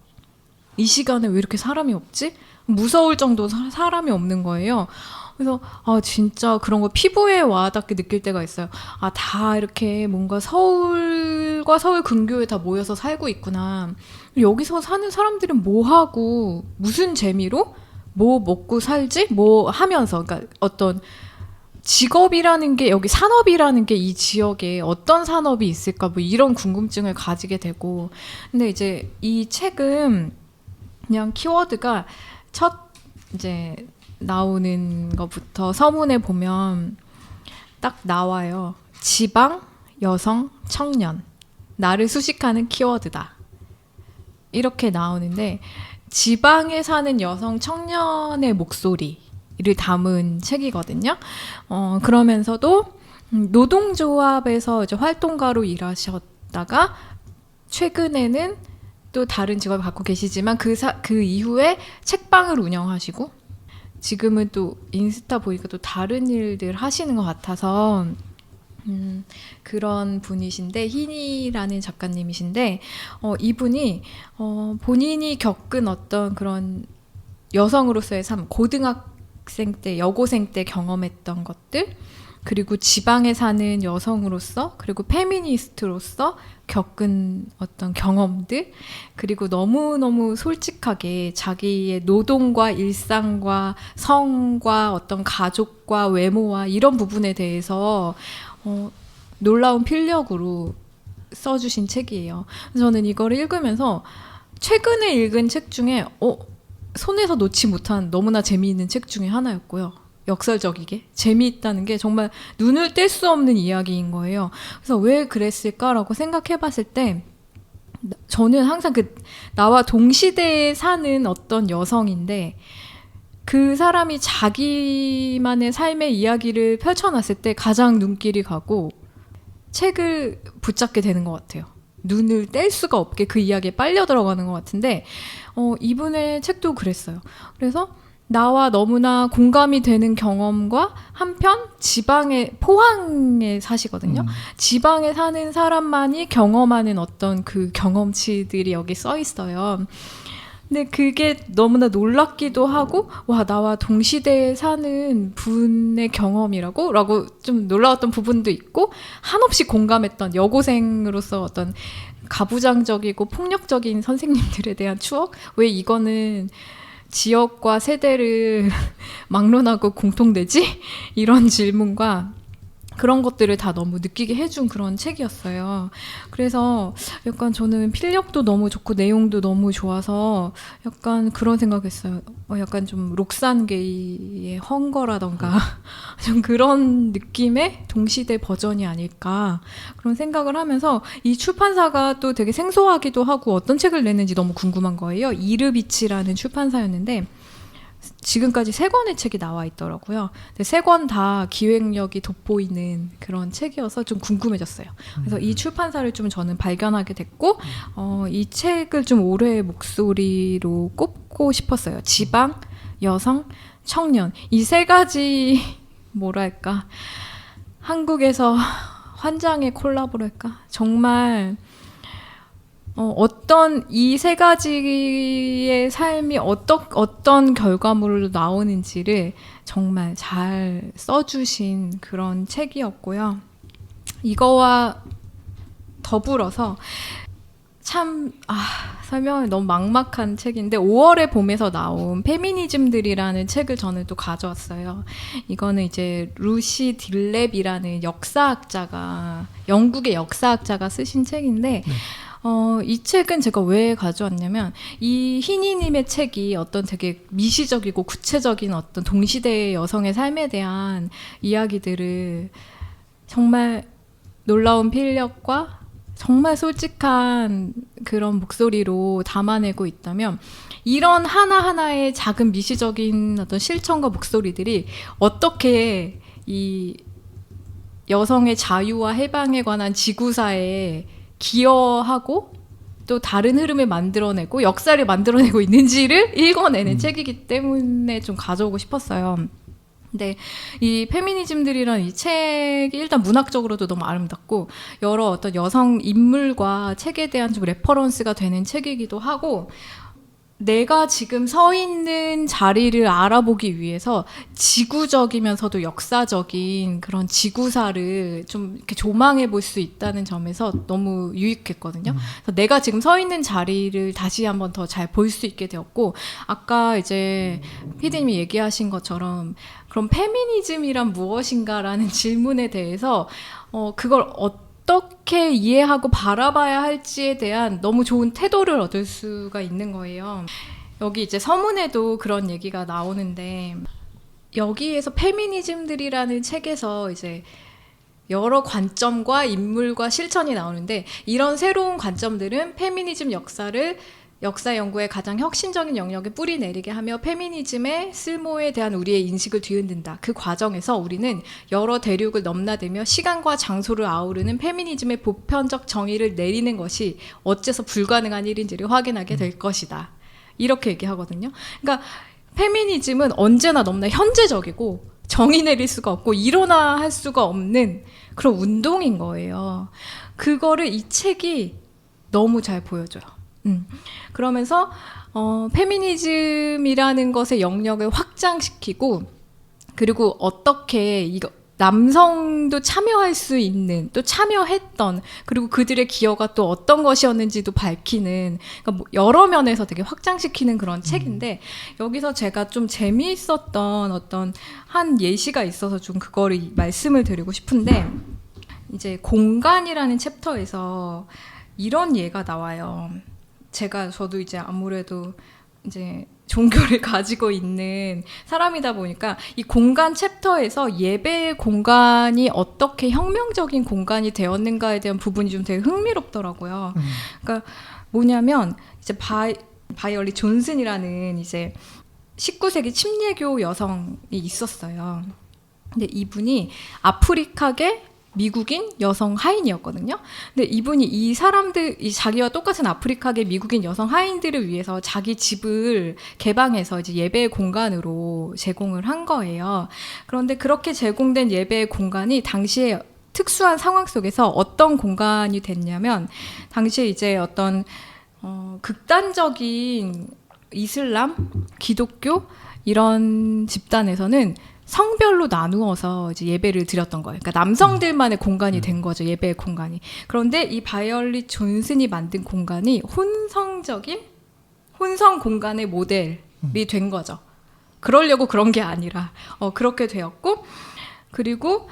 이 시간에 왜 이렇게 사람이 없지? 무서울 정도로 사람이 없는 거예요. 그래서 진짜 그런 거 피부에 와닿게 느낄 때가 있어요. 다 이렇게 뭔가 서울과 서울 근교에 다 모여서 살고 있구나. 여기서 사는 사람들은 뭐 하고 무슨 재미로 뭐 먹고 살지? 뭐 하면서 그러니까 어떤 직업이라는 게 여기 산업이라는 게 이 지역에 어떤 산업이 있을까 뭐 이런 궁금증을 가지게 되고 근데 이제 이 책은 그냥 키워드가 첫 이제 나오는 것부터 서문에 보면 딱 나와요. 지방, 여성, 청년. 나를 수식하는 키워드다. 이렇게 나오는데 지방에 사는 여성 청년의 목소리를 담은 책이거든요. 그러면서도 노동조합에서 이제 활동가로 일하셨다가 최근에는 또 다른 직업을 갖고 계시지만 그 이후에 책방을 운영하시고 지금은 또 인스타 보니까 또 다른 일들 하시는 것 같아서 그런 분이신데 희니라는 작가님이신데 이분이 본인이 겪은 어떤 그런 여성으로서의 삶, 고등학생 때, 여고생 때 경험했던 것들, 그리고 지방에 사는 여성으로서, 그리고 페미니스트로서 겪은 어떤 경험들, 그리고 너무너무 솔직하게 자기의 노동과 일상과 성과 어떤 가족과 외모와 이런 부분에 대해서 놀라운 필력으로 써주신 책이에요. 저는 이걸 읽으면서 최근에 읽은 책 중에 손에서 놓지 못한 너무나 재미있는 책 중에 하나였고요. 역설적이게 재미있다는 게 정말 눈을 뗄 수 없는 이야기인 거예요. 그래서 왜 그랬을까라고 생각해봤을 때 저는 항상 나와 동시대에 사는 어떤 여성인데 그 사람이 자기만의 삶의 이야기를 펼쳐놨을 때 가장 눈길이 가고 책을 붙잡게 되는 것 같아요. 눈을 뗄 수가 없게 그 이야기에 빨려 들어가는 것 같은데 이분의 책도 그랬어요. 그래서 나와 너무나 공감이 되는 경험과 한편 포항에 사시거든요. 지방에 사는 사람만이 경험하는 어떤 그 경험치들이 여기 써 있어요. 근데 그게 너무나 놀랍기도 하고 와 나와 동시대에 사는 분의 경험이라고? 라고 좀 놀라웠던 부분도 있고 한없이 공감했던 여고생으로서 어떤 가부장적이고 폭력적인 선생님들에 대한 추억? 왜 이거는 지역과 세대를 막론하고 공통되지? 이런 질문과 그런 것들을 다 너무 느끼게 해준 그런 책이었어요. 그래서 약간 저는 필력도 너무 좋고 내용도 너무 좋아서 약간 그런 생각했어요. 약간 좀 록산게이의 헝거라던가 좀 그런 느낌의 동시대 버전이 아닐까 그런 생각을 하면서 이 출판사가 또 되게 생소하기도 하고 어떤 책을 냈는지 너무 궁금한 거예요. 이르비치라는 출판사였는데 지금까지 3권의 책이 나와 있더라고요. 3권 다 기획력이 돋보이는 그런 책이어서 좀 궁금해졌어요. 그래서 이 출판사를 좀 저는 발견하게 됐고 이 책을 좀 올해의 목소리로 꼽고 싶었어요. 지방, 여성, 청년 이 3가지 뭐랄까 한국에서 환장의 콜라보랄까 정말 어떤 이 3가지의 삶이 어떤 결과물로 나오는지를 정말 잘 써주신 그런 책이었고요. 이거와 더불어서 설명이 너무 막막한 책인데 5월의 봄에서 나온 페미니즘들이라는 책을 저는 또 가져왔어요. 이거는 이제 루시 딜랩이라는 영국의 역사학자가 쓰신 책인데 이 책은 제가 왜 가져왔냐면 이 희니님의 책이 어떤 되게 미시적이고 구체적인 어떤 동시대의 여성의 삶에 대한 이야기들을 정말 놀라운 필력과 정말 솔직한 그런 목소리로 담아내고 있다면 이런 하나하나의 작은 미시적인 어떤 실천과 목소리들이 어떻게 이 여성의 자유와 해방에 관한 지구사에 기여하고 또 다른 흐름을 만들어내고 역사를 만들어내고 있는지를 읽어내는 책이기 때문에 좀 가져오고 싶었어요. 근데 이 페미니즘들이라는 이 책이 일단 문학적으로도 너무 아름답고 여러 어떤 여성 인물과 책에 대한 좀 레퍼런스가 되는 책이기도 하고 내가 지금 서 있는 자리를 알아보기 위해서 지구적이면서도 역사적인 그런 지구사를 좀 이렇게 조망해 볼 수 있다는 점에서 너무 유익했거든요. 그래서 내가 지금 서 있는 자리를 다시 한번 더 잘 볼 수 있게 되었고, 아까 이제 피디님이 얘기하신 것처럼 그럼 페미니즘이란 무엇인가라는 질문에 대해서 그걸 어떻게 이해하고 바라봐야 할지에 대한 너무 좋은 태도를 얻을 수가 있는 거예요. 여기 이제 서문에도 그런 얘기가 나오는데 여기에서 페미니즘들이라는 책에서 이제 여러 관점과 인물과 실천이 나오는데 이런 새로운 관점들은 페미니즘 역사 연구의 가장 혁신적인 영역에 뿌리 내리게 하며 페미니즘의 쓸모에 대한 우리의 인식을 뒤흔든다. 그 과정에서 우리는 여러 대륙을 넘나들며 시간과 장소를 아우르는 페미니즘의 보편적 정의를 내리는 것이 어째서 불가능한 일인지를 확인하게 될 것이다. 이렇게 얘기하거든요. 그러니까 페미니즘은 언제나 너무나 현재적이고 정의 내릴 수가 없고 일어나 할 수가 없는 그런 운동인 거예요. 그거를 이 책이 너무 잘 보여줘요. 그러면서 페미니즘이라는 것의 영역을 확장시키고 그리고 어떻게 이거 남성도 참여할 수 있는 또 참여했던 그리고 그들의 기여가 또 어떤 것이었는지도 밝히는 그러니까 뭐 여러 면에서 되게 확장시키는 그런 책인데 여기서 제가 좀 재미있었던 어떤 한 예시가 있어서 좀 그거를 말씀을 드리고 싶은데 이제 공간이라는 챕터에서 이런 예가 나와요. 저도 이제 아무래도 이제 종교를 가지고 있는 사람이다 보니까 이 공간 챕터에서 예배의 공간이 어떻게 혁명적인 공간이 되었는가에 대한 부분이 좀 되게 흥미롭더라고요. 그러니까 뭐냐면 이제 바이올리 존슨이라는 이제 19세기 침례교 여성이 있었어요. 근데 이분이 아프리카계 미국인 여성 하인이었거든요. 근데 이분이 이 자기와 똑같은 아프리카계 미국인 여성 하인들을 위해서 자기 집을 개방해서 이제 예배의 공간으로 제공을 한 거예요. 그런데 그렇게 제공된 예배의 공간이 당시에 특수한 상황 속에서 어떤 공간이 됐냐면 당시에 이제 어떤 극단적인 이슬람, 기독교 이런 집단에서는 성별로 나누어서 이제 예배를 드렸던 거예요. 그러니까 남성들만의 공간이 된 거죠. 예배의 공간이. 그런데 이 바이올리 존슨이 만든 공간이 혼성 공간의 모델이 된 거죠. 그러려고 그런 게 아니라 그렇게 되었고 그리고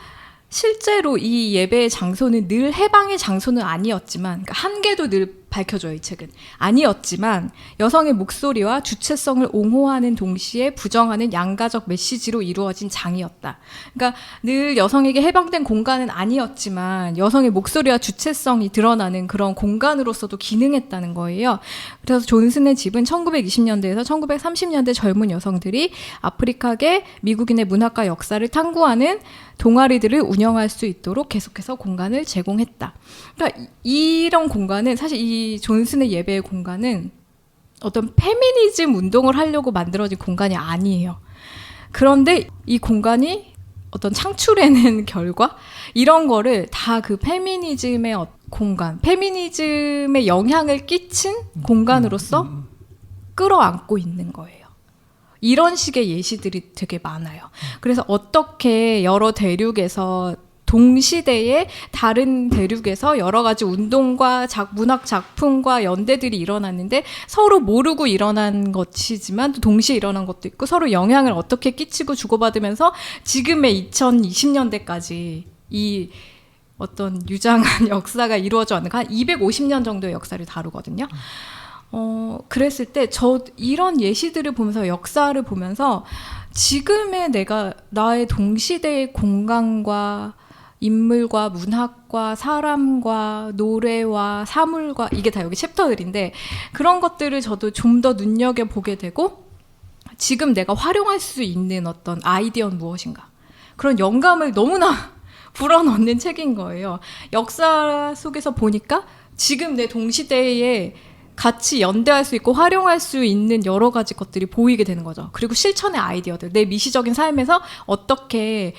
실제로 이 예배의 장소는 늘 해방의 장소는 아니었지만 그러니까 한계도 늘 밝혀줘요. 이 책은. 아니었지만 여성의 목소리와 주체성을 옹호하는 동시에 부정하는 양가적 메시지로 이루어진 장이었다. 그러니까 늘 여성에게 해방된 공간은 아니었지만 여성의 목소리와 주체성이 드러나는 그런 공간으로서도 기능했다는 거예요. 그래서 존슨의 집은 1920년대에서 1930년대 젊은 여성들이 아프리카계 미국인의 문화과 역사를 탐구하는 동아리들을 운영할 수 있도록 계속해서 공간을 제공했다. 그러니까 이런 공간은 사실 이 존슨의 예배의 공간은 어떤 페미니즘 운동을 하려고 만들어진 공간이 아니에요. 그런데 이 공간이 어떤 창출해낸 결과 이런 거를 다 그 페미니즘의 공간, 페미니즘의 영향을 끼친 공간으로서 끌어안고 있는 거예요. 이런 식의 예시들이 되게 많아요. 그래서 어떻게 여러 대륙에서 동시대에 다른 대륙에서 여러 가지 운동과 문학 작품과 연대들이 일어났는데 서로 모르고 일어난 것이지만 또 동시에 일어난 것도 있고 서로 영향을 어떻게 끼치고 주고받으면서 지금의 2020년대까지 이 어떤 유장한 역사가 이루어져 왔는가 한 250년 정도의 역사를 다루거든요. 그랬을 때 이런 예시들을 보면서 역사를 보면서 지금의 나의 동시대의 공간과 인물과 문학과 사람과 노래와 사물과 이게 다 여기 챕터들인데 그런 것들을 저도 좀 더 눈여겨보게 되고 지금 내가 활용할 수 있는 어떤 아이디어는 무엇인가 그런 영감을 너무나 불어넣는 책인 거예요. 역사 속에서 보니까 지금 내 동시대에 같이 연대할 수 있고 활용할 수 있는 여러 가지 것들이 보이게 되는 거죠. 그리고 실천의 아이디어들, 내 미시적인 삶에서 어떻게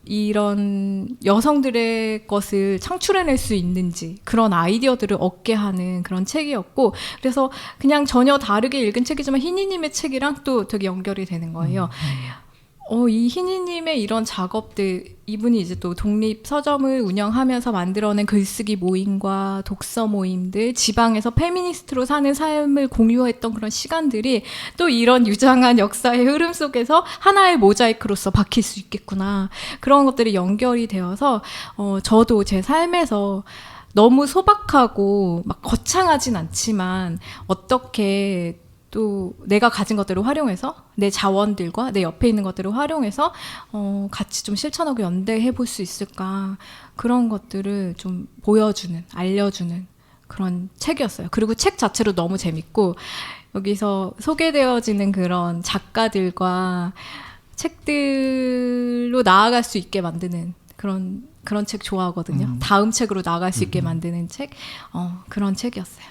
이런 여성들의 것을 창출해낼 수 있는지 그런 아이디어들을 얻게 하는 그런 책이었고 그래서 그냥 전혀 다르게 읽은 책이지만 희니님의 책이랑 또 되게 연결이 되는 거예요. 이 희니님의 이런 작업들 이분이 이제 또 독립 서점을 운영하면서 만들어낸 글쓰기 모임과 독서 모임들 지방에서 페미니스트로 사는 삶을 공유했던 그런 시간들이 또 이런 유장한 역사의 흐름 속에서 하나의 모자이크로서 박힐 수 있겠구나 그런 것들이 연결이 되어서 저도 제 삶에서 너무 소박하고 막 거창하진 않지만 어떻게 또 내가 가진 것들을 활용해서 내 자원들과 내 옆에 있는 것들을 활용해서 같이 좀 실천하고 연대해 볼 수 있을까 그런 것들을 좀 보여주는 알려주는 그런 책이었어요. 그리고 책 자체로 너무 재밌고 여기서 소개되어지는 그런 작가들과 책들로 나아갈 수 있게 만드는 그런 책 좋아하거든요. 다음 책으로 나아갈 수 있게 만드는 책 그런 책이었어요.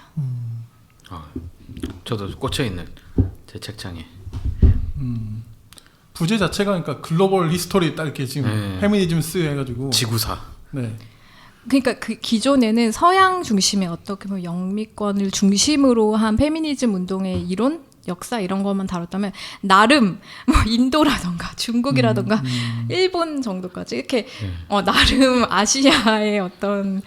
저도 꽂혀 있는 제 책장에 부제 자체가 그러니까 글로벌 히스토리 딱 이렇게 지금 네. 페미니즘스 해가지고 지구사. 네. 그러니까 그 기존에는 서양 중심의 어떻게 보면 영미권을 중심으로 한 페미니즘 운동의 이론, 역사 이런 것만 다뤘다면 나름 뭐 인도라던가 중국이라던가 일본 정도까지 이렇게 나름 아시아의 어떤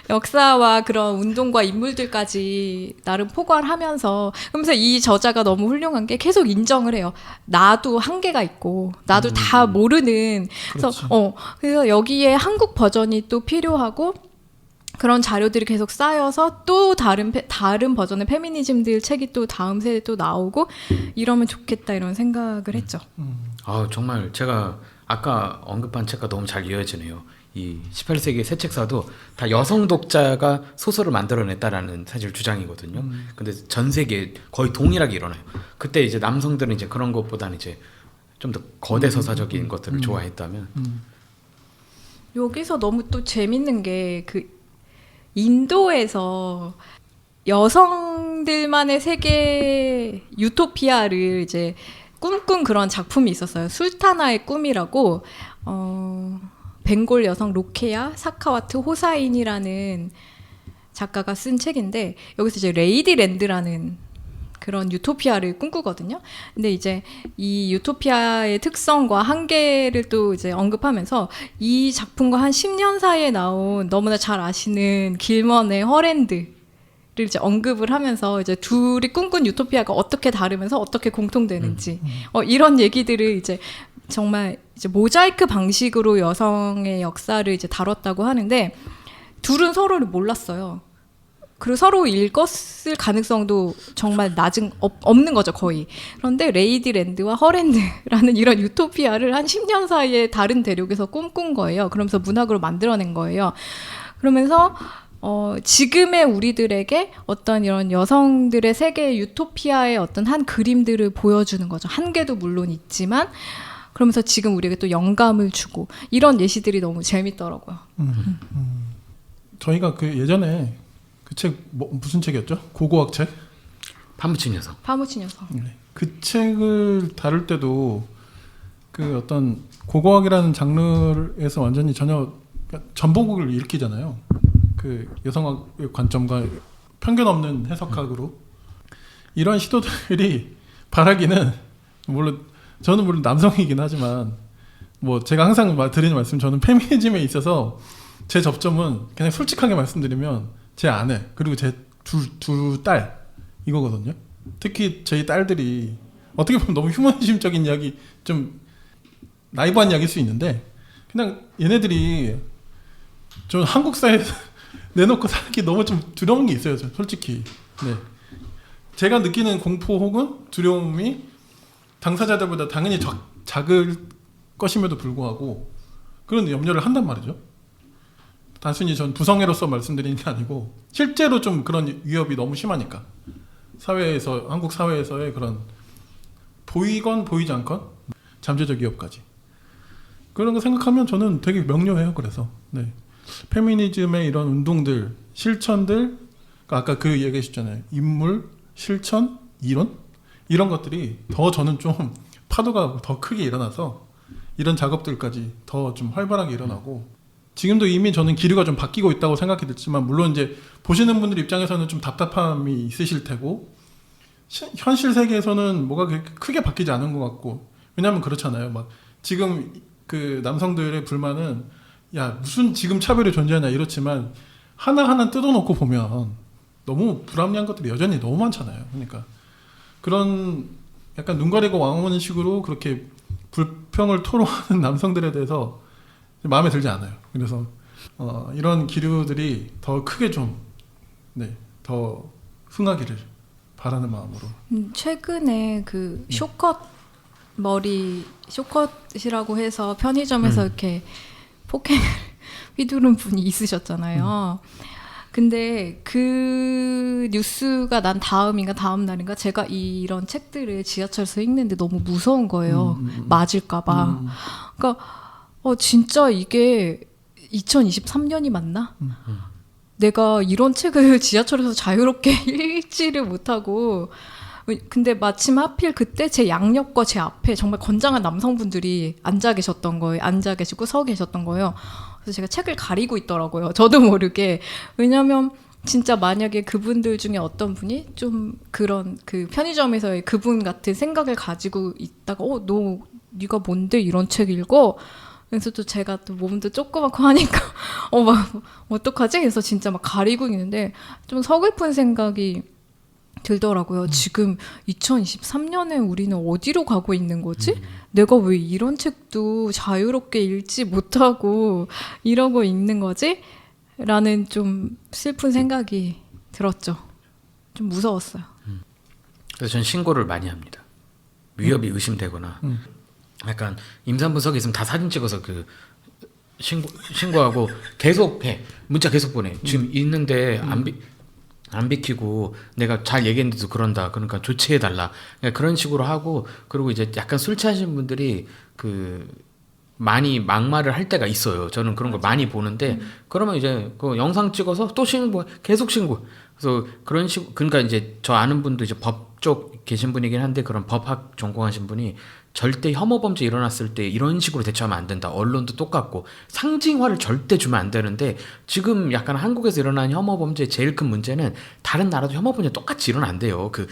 역사와 그런 운동과 인물들까지 나름 포괄하면서 그러면서 이 저자가 너무 훌륭한 게 계속 인정을 해요. 나도 한계가 있고 나도 다 모르는 그래서 여기에 한국 버전이 또 필요하고 그런 자료들이 계속 쌓여서 또 다른 버전의 페미니즘들 책이 또 다음 세대 또 나오고 이러면 좋겠다 이런 생각을 했죠. 아 정말 제가 아까 언급한 책과 너무 잘 이어지네요. 이 18세기 새 책사도 다 여성 독자가 소설을 만들어냈다라는 사실 주장이거든요. 근데 전 세계에 거의 동일하게 일어나요. 그때 이제 남성들은 이제 그런 것보다는 이제 좀 더 거대 서사적인 것들을 좋아했다면 여기서 너무 또 재밌는 게 그 인도에서 여성들만의 세계 유토피아를 이제 꿈꾼 그런 작품이 있었어요. 술타나의 꿈이라고 벵골 여성 로케야 사카와트 호사인이라는 작가가 쓴 책인데 여기서 이제 레이디랜드라는 그런 유토피아를 꿈꾸거든요. 근데 이제 이 유토피아의 특성과 한계를 또 이제 언급하면서 이 작품과 한 10년 사이에 나온 너무나 잘 아시는 길먼의 허랜드를 이제 언급을 하면서 이제 둘이 꿈꾼 유토피아가 어떻게 다르면서 어떻게 공통되는지 이런 얘기들을 이제 정말 이제 모자이크 방식으로 여성의 역사를 이제 다뤘다고 하는데 둘은 서로를 몰랐어요. 그리고 서로 읽었을 가능성도 정말 없는 거죠, 거의. 그런데 레이디랜드와 허랜드라는 이런 유토피아를 한 10년 사이에 다른 대륙에서 꿈꾼 거예요. 그러면서 문학으로 만들어낸 거예요. 그러면서 지금의 우리들에게 어떤 이런 여성들의 세계 유토피아의 어떤 한 그림들을 보여주는 거죠. 한계도 물론 있지만 그러면서 지금 우리에게 또 영감을 주고 이런 예시들이 너무 재밌더라고요. 저희가 그 예전에 그 책 무슨 책이었죠? 고고학 책? 파묻힌 녀석. 파묻힌 녀석. 네. 그 책을 다룰 때도 그 어떤 고고학이라는 장르에서 완전히 전혀 전복을 일으키잖아요. 그 여성학의 관점과 편견 없는 해석학으로 이런 시도들이 바라기는 물론 저는 물론 남성이긴 하지만 뭐 제가 항상 드리는 말씀 저는 페미니즘에 있어서 제 접점은 그냥 솔직하게 말씀드리면 제 아내 그리고 제 두 딸 이거거든요. 특히 저희 딸들이 어떻게 보면 너무 휴머니즘적인 이야기 좀 나이브한 이야기일 수 있는데 그냥 얘네들이 좀 한국 사회에서 내놓고 살기 너무 좀 두려운 게 있어요. 솔직히. 네. 제가 느끼는 공포 혹은 두려움이 당사자들보다 당연히 작을 것임에도 불구하고 그런 염려를 한단 말이죠. 단순히 전 부성애로서 말씀드리는 게 아니고 실제로 좀 그런 위협이 너무 심하니까 사회에서 한국 사회에서의 그런 보이건 보이지 않건 잠재적 위협까지 그런 거 생각하면 저는 되게 명료해요. 그래서 네. 페미니즘의 이런 운동들 실천들 아까 그 얘기하셨잖아요. 인물 실천 이론 이런 것들이 더 저는 좀 파도가 더 크게 일어나서 이런 작업들까지 더 좀 활발하게 일어나고 지금도 이미 저는 기류가 좀 바뀌고 있다고 생각이 들지만 물론 이제 보시는 분들 입장에서는 좀 답답함이 있으실 테고 현실 세계에서는 뭐가 그렇게 크게 바뀌지 않은 것 같고 왜냐하면 그렇잖아요. 막 지금 그 남성들의 불만은 야 무슨 지금 차별이 존재하냐 이렇지만 하나하나 뜯어놓고 보면 너무 불합리한 것들이 여전히 너무 많잖아요. 그러니까 그런 약간 눈 가리고 왕오는 식으로 그렇게 불평을 토로하는 남성들에 대해서 마음에 들지 않아요. 그래서 이런 기류들이 더 크게 좀 더 흥하기를 바라는 마음으로. 최근에 그 쇼컷 머리 쇼컷이라고 해서 편의점에서 이렇게 폭행을 휘두른 분이 있으셨잖아요. 근데 그 뉴스가 난 다음인가 다음 날인가 제가 이런 책들을 지하철에서 읽는데 너무 무서운 거예요. 맞을까봐. 그러니까 진짜 이게 2023년이 맞나? 내가 이런 책을 지하철에서 자유롭게 읽지를 못하고 근데 마침 하필 그때 제 양옆과 제 앞에 정말 건장한 남성분들이 앉아 계셨던 거예요. 앉아 계시고 서 계셨던 거예요. 그래서 제가 책을 가리고 있더라고요. 저도 모르게. 왜냐면 진짜 만약에 그분들 중에 어떤 분이 좀 그런 그 편의점에서의 그분 같은 생각을 가지고 있다가 너 네가 뭔데 이런 책 읽어? 그래서 또 제가 또 몸도 조그맣고 하니까 막 어떡하지? 그래서 진짜 막 가리고 있는데 좀 서글픈 생각이 들더라고요. 지금 2023년에 우리는 어디로 가고 있는 거지? 내가 왜 이런 책도 자유롭게 읽지 못하고 이러고 있는 거지? 라는 좀 슬픈 생각이 들었죠. 좀 무서웠어요. 그래서 전 신고를 많이 합니다. 위협이 의심되거나 약간 임산부석에 있으면 다 사진 찍어서 그 신고하고 계속 해. 문자 계속 보내. 지금 있는데 안 비키고 내가 잘 얘기했는데도 그런다. 그러니까 조치해달라. 그러니까 그런 식으로 하고, 그리고 이제 약간 술 취하신 분들이 그 많이 막말을 할 때가 있어요. 저는 그런 걸 많이 보는데 그러면 이제 그 영상 찍어서 또 신고, 계속 신고. 그래서 그런 식, 그러니까 이제 저 아는 분도 이제 법 쪽 계신 분이긴 한데, 그런 법학 전공하신 분이 절대 혐오 범죄 일어났을 때 이런 식으로 대처하면 안 된다. 언론도 똑같고 상징화를 절대 주면 안 되는데, 지금 약간 한국에서 일어나는 혐오 범죄의 제일 큰 문제는 다른 나라도 혐오 범죄 똑같이 일어난대요. 그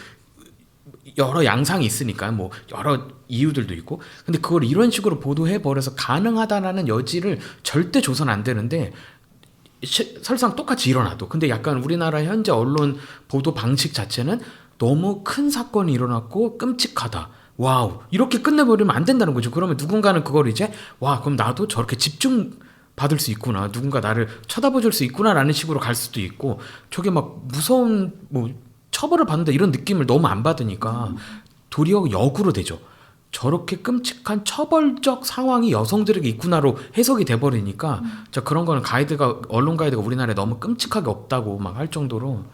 여러 양상이 있으니까 뭐 여러 이유들도 있고, 근데 그걸 이런 식으로 보도해 버려서 가능하다라는 여지를 절대 줘선 안 되는데, 설상 똑같이 일어나도, 근데 약간 우리나라 현재 언론 보도 방식 자체는 너무 큰 사건이 일어났고 끔찍하다, 와우, 이렇게 끝내버리면 안 된다는 거죠. 그러면 누군가는 그걸 이제 그럼 나도 저렇게 집중 받을 수 있구나, 누군가 나를 쳐다봐줄 수 있구나라는 식으로 갈 수도 있고, 저게 막 무서운 뭐 처벌을 받는다 이런 느낌을 너무 안 받으니까 도리어 역으로 되죠. 저렇게 끔찍한 처벌적 상황이 여성들에게 있구나로 해석이 돼버리니까 저 그런 거는 언론 가이드가 우리나라에 너무 끔찍하게 없다고 막 할 정도로.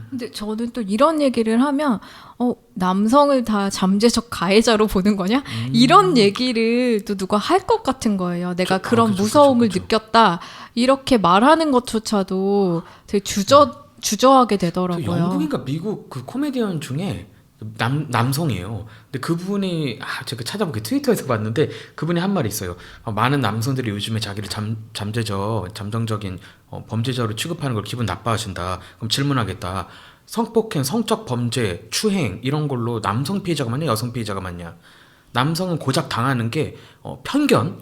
근데 저는 또 이런 얘기를 하면 남성을 다 잠재적 가해자로 보는 거냐? 이런 얘기를 또 누가 할 것 같은 거예요. 내가 그런 무서움을 느꼈다 이렇게 말하는 것조차도 되게 주저하게 되더라고요. 영국인가 미국 그 코미디언 중에 남성이에요. 근데 그분이 제가 찾아보게 트위터에서 봤는데, 그분이 한 말이 있어요. 많은 남성들이 요즘에 자기를 잠정적인 범죄자로 취급하는 걸 기분 나빠하신다. 그럼 질문하겠다. 성폭행, 성적 범죄, 추행 이런 걸로 남성 피해자가 많냐, 여성 피해자가 많냐? 남성은 고작 당하는 게 편견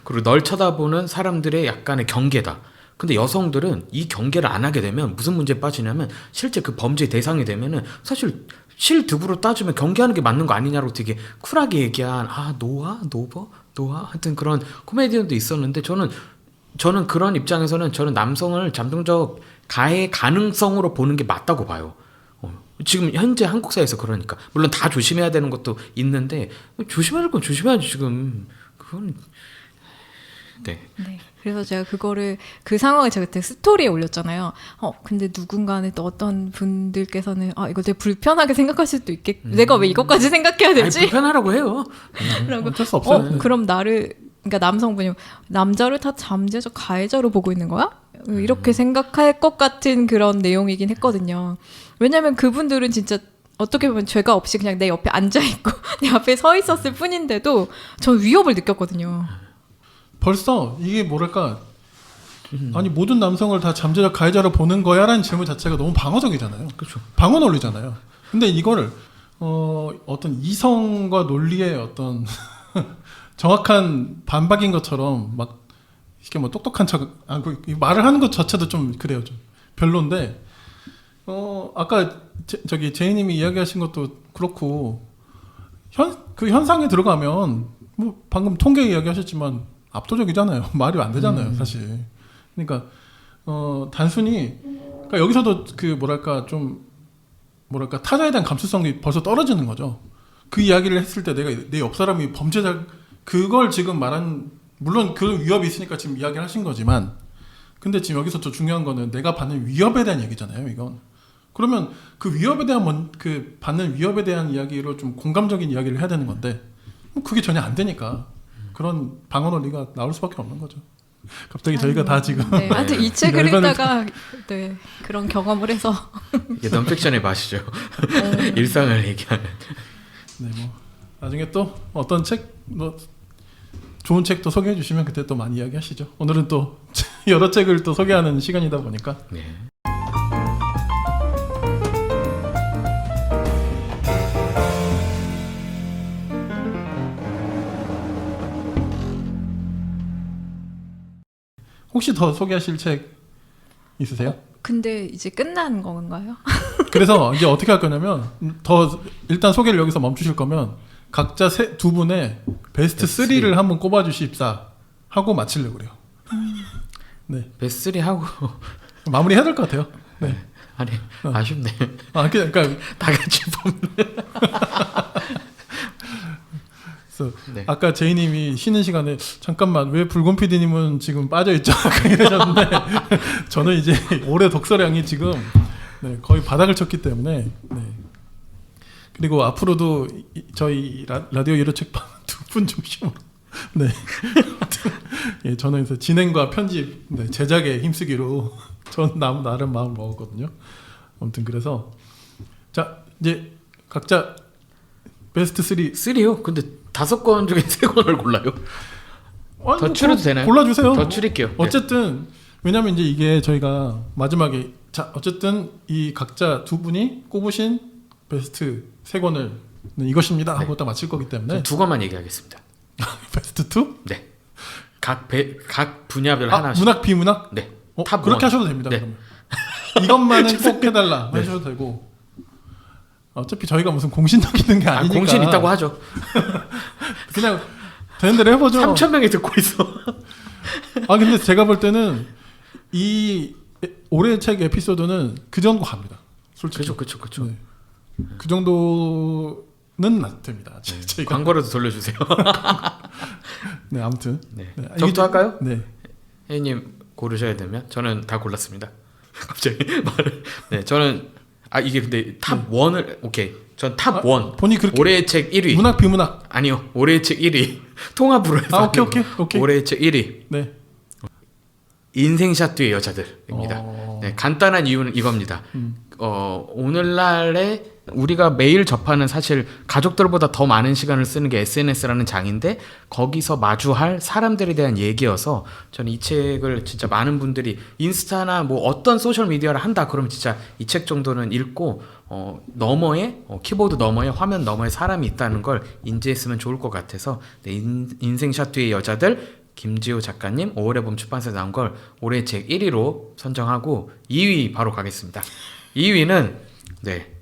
그리고 널 쳐다보는 사람들의 약간의 경계다. 근데 여성들은 이 경계를 안 하게 되면 무슨 문제에 빠지냐면, 실제 그 범죄의 대상이 되면은 사실 실득으로 따지면 경계하는 게 맞는 거 아니냐로 되게 쿨하게 얘기한 노아 하여튼 그런 코미디언도 있었는데, 저는 그런 입장에서는 저는 남성을 잠정적 가해 가능성으로 보는 게 맞다고 봐요. 지금 현재 한국 사회에서. 그러니까 물론 다 조심해야 되는 것도 있는데, 조심해야 될 건 조심해야지. 지금 그건 네. 그래서 제가 그 상황을 제가 그때 스토리에 올렸잖아요. 근데 누군가는 또 어떤 분들께서는 이거 되게 불편하게 생각하실 수도 내가 왜 이것까지 생각해야 되지? 불편하라고 해요. 어쩔 수 없어요. 그럼 그러니까 남성분이 남자를 다 잠재적 가해자로 보고 있는 거야? 이렇게 생각할 것 같은 그런 내용이긴 했거든요. 왜냐면 그분들은 진짜 어떻게 보면 죄가 없이 그냥 내 옆에 앉아있고 내 앞에 서 있었을 뿐인데도 전 위협을 느꼈거든요. 벌써 이게 뭐랄까, 아니 모든 남성을 다 잠재적 가해자로 보는 거야라는 질문 자체가 너무 방어적이잖아요. 그렇죠. 방어 논리잖아요. 근데 이거를 어떤 이성과 논리의 어떤 정확한 반박인 것처럼 막 이렇게 뭐 똑똑한 척 말을 하는 것 자체도 좀 그래요. 좀 별론데, 아까 저기 제이님이 이야기하신 것도 그렇고, 그 현상에 들어가면 뭐 방금 통계 이야기하셨지만 압도적이잖아요. 말이 안 되잖아요, 사실. 그러니까 단순히, 그러니까 여기서도 그 뭐랄까 타자에 대한 감수성이 벌써 떨어지는 거죠. 그 이야기를 했을 때 내가 내 옆 사람이 범죄자, 그걸 지금 물론 그 위협이 있으니까 지금 이야기를 하신 거지만, 근데 지금 여기서 더 중요한 거는 내가 받는 위협에 대한 얘기잖아요, 이건. 그러면 그 위협에 대한 그 받는 위협에 대한 이야기로 좀 공감적인 이야기를 해야 되는 건데, 그게 전혀 안 되니까 그런 방어 논리가 나올 수밖에 없는 거죠. 갑자기 저희가 다 지금 네, 하여튼 이 책을 열변을 읽다가 네, 그런 경험을 해서 이게 넌픽션의 맛이죠. 일상을 얘기하는. 네, 뭐 나중에 또 어떤 책, 뭐 좋은 책도 소개해 주시면 그때 또 많이 이야기하시죠. 오늘은 또 여러 책을 또 소개하는 시간이다 보니까. 네. 혹시 더 소개하실 책 있으세요? 근데 이제 끝난 건가요? 그래서 이제 어떻게 할 거냐면 더 일단 소개를 여기서 멈추실 거면 각자 두 분의 베스트 3를 한번 꼽아 주십사 하고 마치려고 그래요. 네. 베스트 3 하고 마무리 해야 될 것 같아요. 네. 아니 아쉽네. 아, 그러니까 다 같이 보면. 그래서 네. 아까 제이님이 쉬는 시간에 잠깐만 왜 붉은 PD님은 지금 빠져 있죠? 이러셨는데 저는 이제 올해 독서량이 지금 네, 거의 바닥을 쳤기 때문에 네. 그리고 앞으로도 저희 라디오 유료 책방 두 분 중심으로 네. 예, 저는 그래서 진행과 편집, 네, 제작에 힘쓰기로 전 나름 마음을 먹었거든요. 아무튼 그래서 자 이제 각자 베스트 3 3요? 근데 5권 중에 3권을 골라요? 아니, 더 추려도 되나요? 골라주세요. 더 추릴게요. 네. 어쨌든 왜냐면 이제 이게 저희가 마지막에 자 어쨌든 이 각자 두 분이 꼽으신 베스트 3권을 이것입니다 하고 딱 마칠 거기 때문에 2권만 얘기하겠습니다. 베스트 2? 네. 각 분야별 하나씩. 문학 비문학? 네. 탑 그렇게 원. 하셔도 됩니다. 네. 그러면 이것만은 꼭 해달라 네. 하셔도 되고 어차피 저희가 무슨 공신력 있는 게 아니니까 공신 있다고 하죠. 그냥 되는 대로 해보죠. 3,000명이 듣고 있어. 아 근데 제가 볼 때는 이 올해 책 에피소드는 그 정도 갑니다. 솔직히. 그렇죠. 네. 그 정도는 됩니다. 저희가. 광고라도 돌려주세요. 네 아무튼. 네. 네. 저부터 할까요? 네. 혜인님 고르셔야 되면 저는 다 골랐습니다. 갑자기 말을. 네, 저는 이게 근데 탑 1을 오케이. 전 탑 1. 본이 그렇게 올해의 책 1위. 문학 비문학. 아니요. 올해의 책 1위. 통합으로 해서. 오케이. 올해의 책 1위. 네. 인생샷 뒤의 여자들입니다. 네, 간단한 이유는 이겁니다. 오늘날에 우리가 매일 접하는 사실 가족들보다 더 많은 시간을 쓰는 게 SNS라는 장인데 거기서 마주할 사람들에 대한 얘기여서 저는 이 책을 진짜 많은 분들이 인스타나 뭐 어떤 소셜 미디어를 한다 그러면 진짜 이 책 정도는 읽고 너머에 키보드 너머에 화면 너머에 사람이 있다는 걸 인지했으면 좋을 것 같아서 네, 인생샷 뒤의 여자들 김지호 작가님 5월에 봄 출판사에 나온 걸 올해 책 1위로 선정하고 2위 바로 가겠습니다. 2위는 네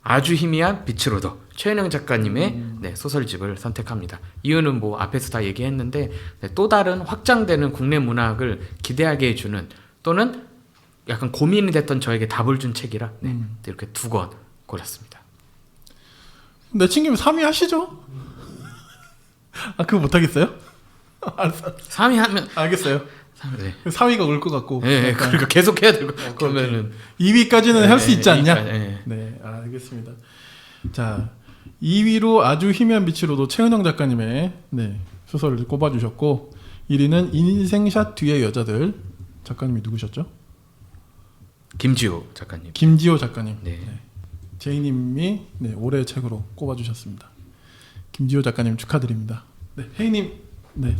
아주 희미한 빛을 얻어 최은영 작가님의 네, 소설집을 선택합니다. 이유는 뭐 앞에서 다 얘기했는데 네, 또 다른 확장되는 국내 문학을 기대하게 해주는 또는 약간 고민이 됐던 저에게 답을 준 책이라 네, 이렇게 2권 골랐습니다. 내친김에 3위 하시죠? 그거 못하겠어요? 알았어. 3위 하면 알겠어요. 네. 4위가 올 것 같고. 네, 그러니까 계속 해야 되고 그러면은 2위까지는 할 수 있지 않냐? 2위까지, 네. 네, 알겠습니다. 자, 2위로 아주 희미한 빛으로도 최은영 작가님의 네, 소설을 꼽아주셨고 1위는 인생샷 뒤의 여자들 작가님이 누구셨죠? 김지호 작가님. 김지호 작가님. 네. 제이님이 네, 올해의 책으로 꼽아주셨습니다. 김지호 작가님 축하드립니다. 네, 혜이님. 네.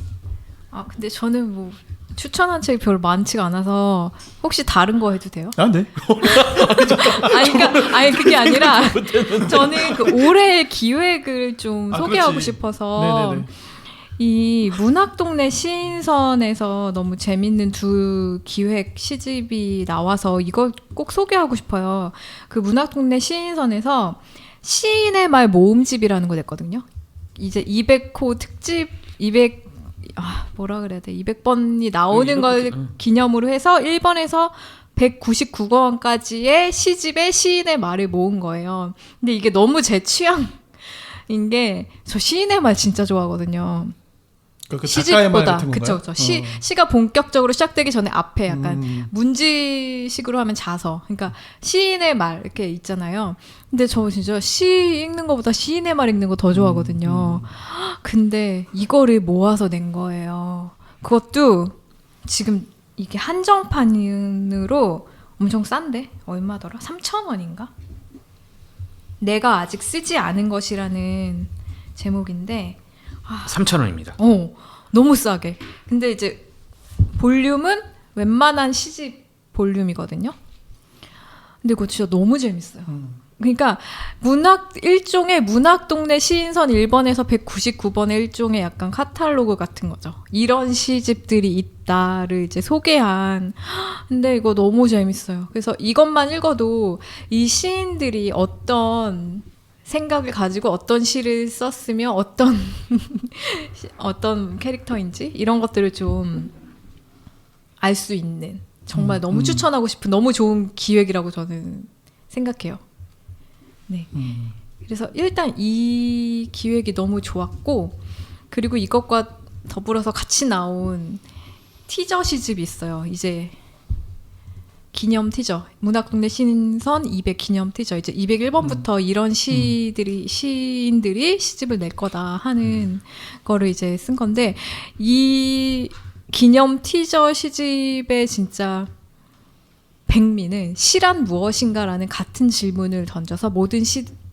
근데 저는 뭐 추천한 책이 별로 많지가 않아서 혹시 다른 거 해도 돼요? 네. 아니 그게 아니라 저는 그 올해의 기획을 좀 소개하고 그렇지. 싶어서 네네네. 이 문학동네 시인선에서 너무 재밌는 2 기획 시집이 나와서 이걸 꼭 소개하고 싶어요. 그 문학동네 시인선에서 시인의 말 모음집이라는 거 냈거든요. 이제 200호 특집 200번이 나오는 걸 기념으로 해서 1번에서 199권까지의 시집에 시인의 말을 모은 거예요. 근데 이게 너무 제 취향인 게 저 시인의 말 진짜 좋아하거든요. 그 작가의 말 시집보다 같은 건가요? 그쵸. 시가 본격적으로 시작되기 전에 앞에 약간 문지식으로 하면 자서, 그러니까 시인의 말 이렇게 있잖아요. 근데 저 진짜 시 읽는 것보다 시인의 말 읽는 거 더 좋아하거든요. 근데 이거를 모아서 낸 거예요. 그것도 지금 이게 한정판으로 엄청 싼데 얼마더라? 3,000원인가? 내가 아직 쓰지 않은 것이라는 제목인데 3,000원입니다. 너무 싸게. 근데 이제 볼륨은 웬만한 시집 볼륨이거든요. 근데 그거 진짜 너무 재밌어요. 그러니까 일종의 문학동네 시인선 1번에서 199번의 일종의 약간 카탈로그 같은 거죠. 이런 시집들이 있다를 이제 소개한. 근데 이거 너무 재밌어요. 그래서 이것만 읽어도 이 시인들이 어떤 생각을 가지고 어떤 시를 썼으며 어떤 캐릭터인지 이런 것들을 좀 알 수 있는 정말 너무 추천하고 싶은 너무 좋은 기획이라고 저는 생각해요. 네. 그래서 일단 이 기획이 너무 좋았고, 그리고 이것과 더불어서 같이 나온 티저 시집이 있어요. 이제 기념 티저, 문학동네 신선 200 기념 티저. 이제 201번부터 이런 시인들이 시집을 낼 거다 하는 거를 이제 쓴 건데, 이 기념 티저 시집의 진짜 백미는 시란 무엇인가라는 같은 질문을 던져서 모든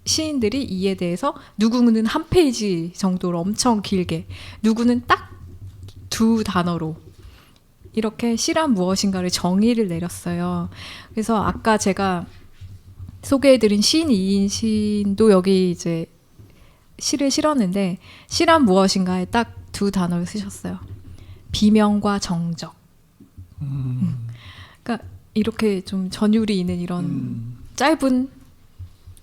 시인들이 이에 대해서 누구는 한 페이지 정도로 엄청 길게, 누구는 딱 2단어로 이렇게 시란 무엇인가를 정의를 내렸어요. 그래서 아까 제가 소개해드린 시인 이인신도 여기 이제 시를 실었는데, 시란 무엇인가에 딱 2단어를 쓰셨어요. 비명과 정적. 그러니까 이렇게 좀 전율이 있는 이런 짧은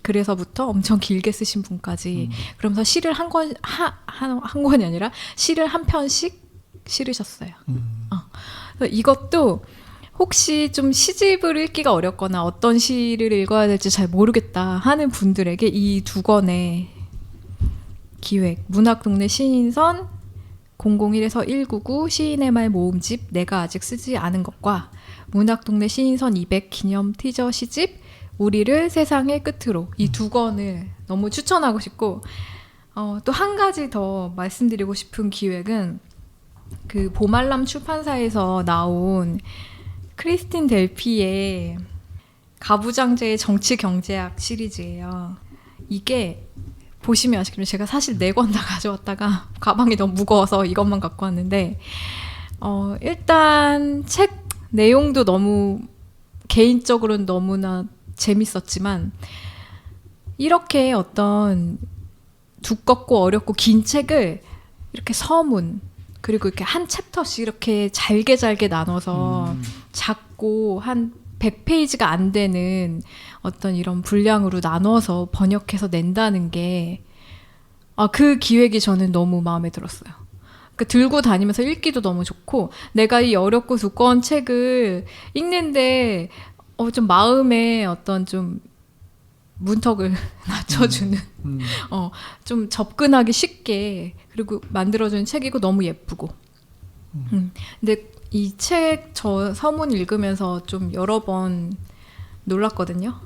글에서부터 엄청 길게 쓰신 분까지, 그러면서 시를 한 권이 아니라 시를 한 편씩 실으셨어요. 그래서 이것도 혹시 좀 시집을 읽기가 어렵거나 어떤 시를 읽어야 될지 잘 모르겠다 하는 분들에게 이 2권의 기획, 문학동네 시인선 001에서 199 시인의 말 모음집 내가 아직 쓰지 않은 것과 문학동네 시인선 200 기념 티저 시집 우리를 세상의 끝으로, 이 2권을 너무 추천하고 싶고, 또 한 가지 더 말씀드리고 싶은 기획은 그 보말람 출판사에서 나온 크리스틴 델피의 가부장제의 정치 경제학 시리즈예요. 이게 보시면 아시겠지만 제가 사실 4권 다 가져왔다가 가방이 너무 무거워서 이것만 갖고 왔는데, 일단 책 내용도 너무 개인적으로는 너무나 재밌었지만, 이렇게 어떤 두껍고 어렵고 긴 책을 이렇게 서문, 그리고 이렇게 한 챕터씩 이렇게 잘게 나눠서 작고 한 100페이지가 안 되는 어떤 이런 분량으로 나눠서 번역해서 낸다는 게, 그 기획이 저는 너무 마음에 들었어요. 그러니까 들고 다니면서 읽기도 너무 좋고, 내가 이 어렵고 두꺼운 책을 읽는데 좀 마음에 어떤 좀 문턱을 낮춰주는 좀 접근하기 쉽게 그리고 만들어주는 책이고 너무 예쁘고. 근데 이 책 저 서문 읽으면서 좀 여러 번 놀랐거든요.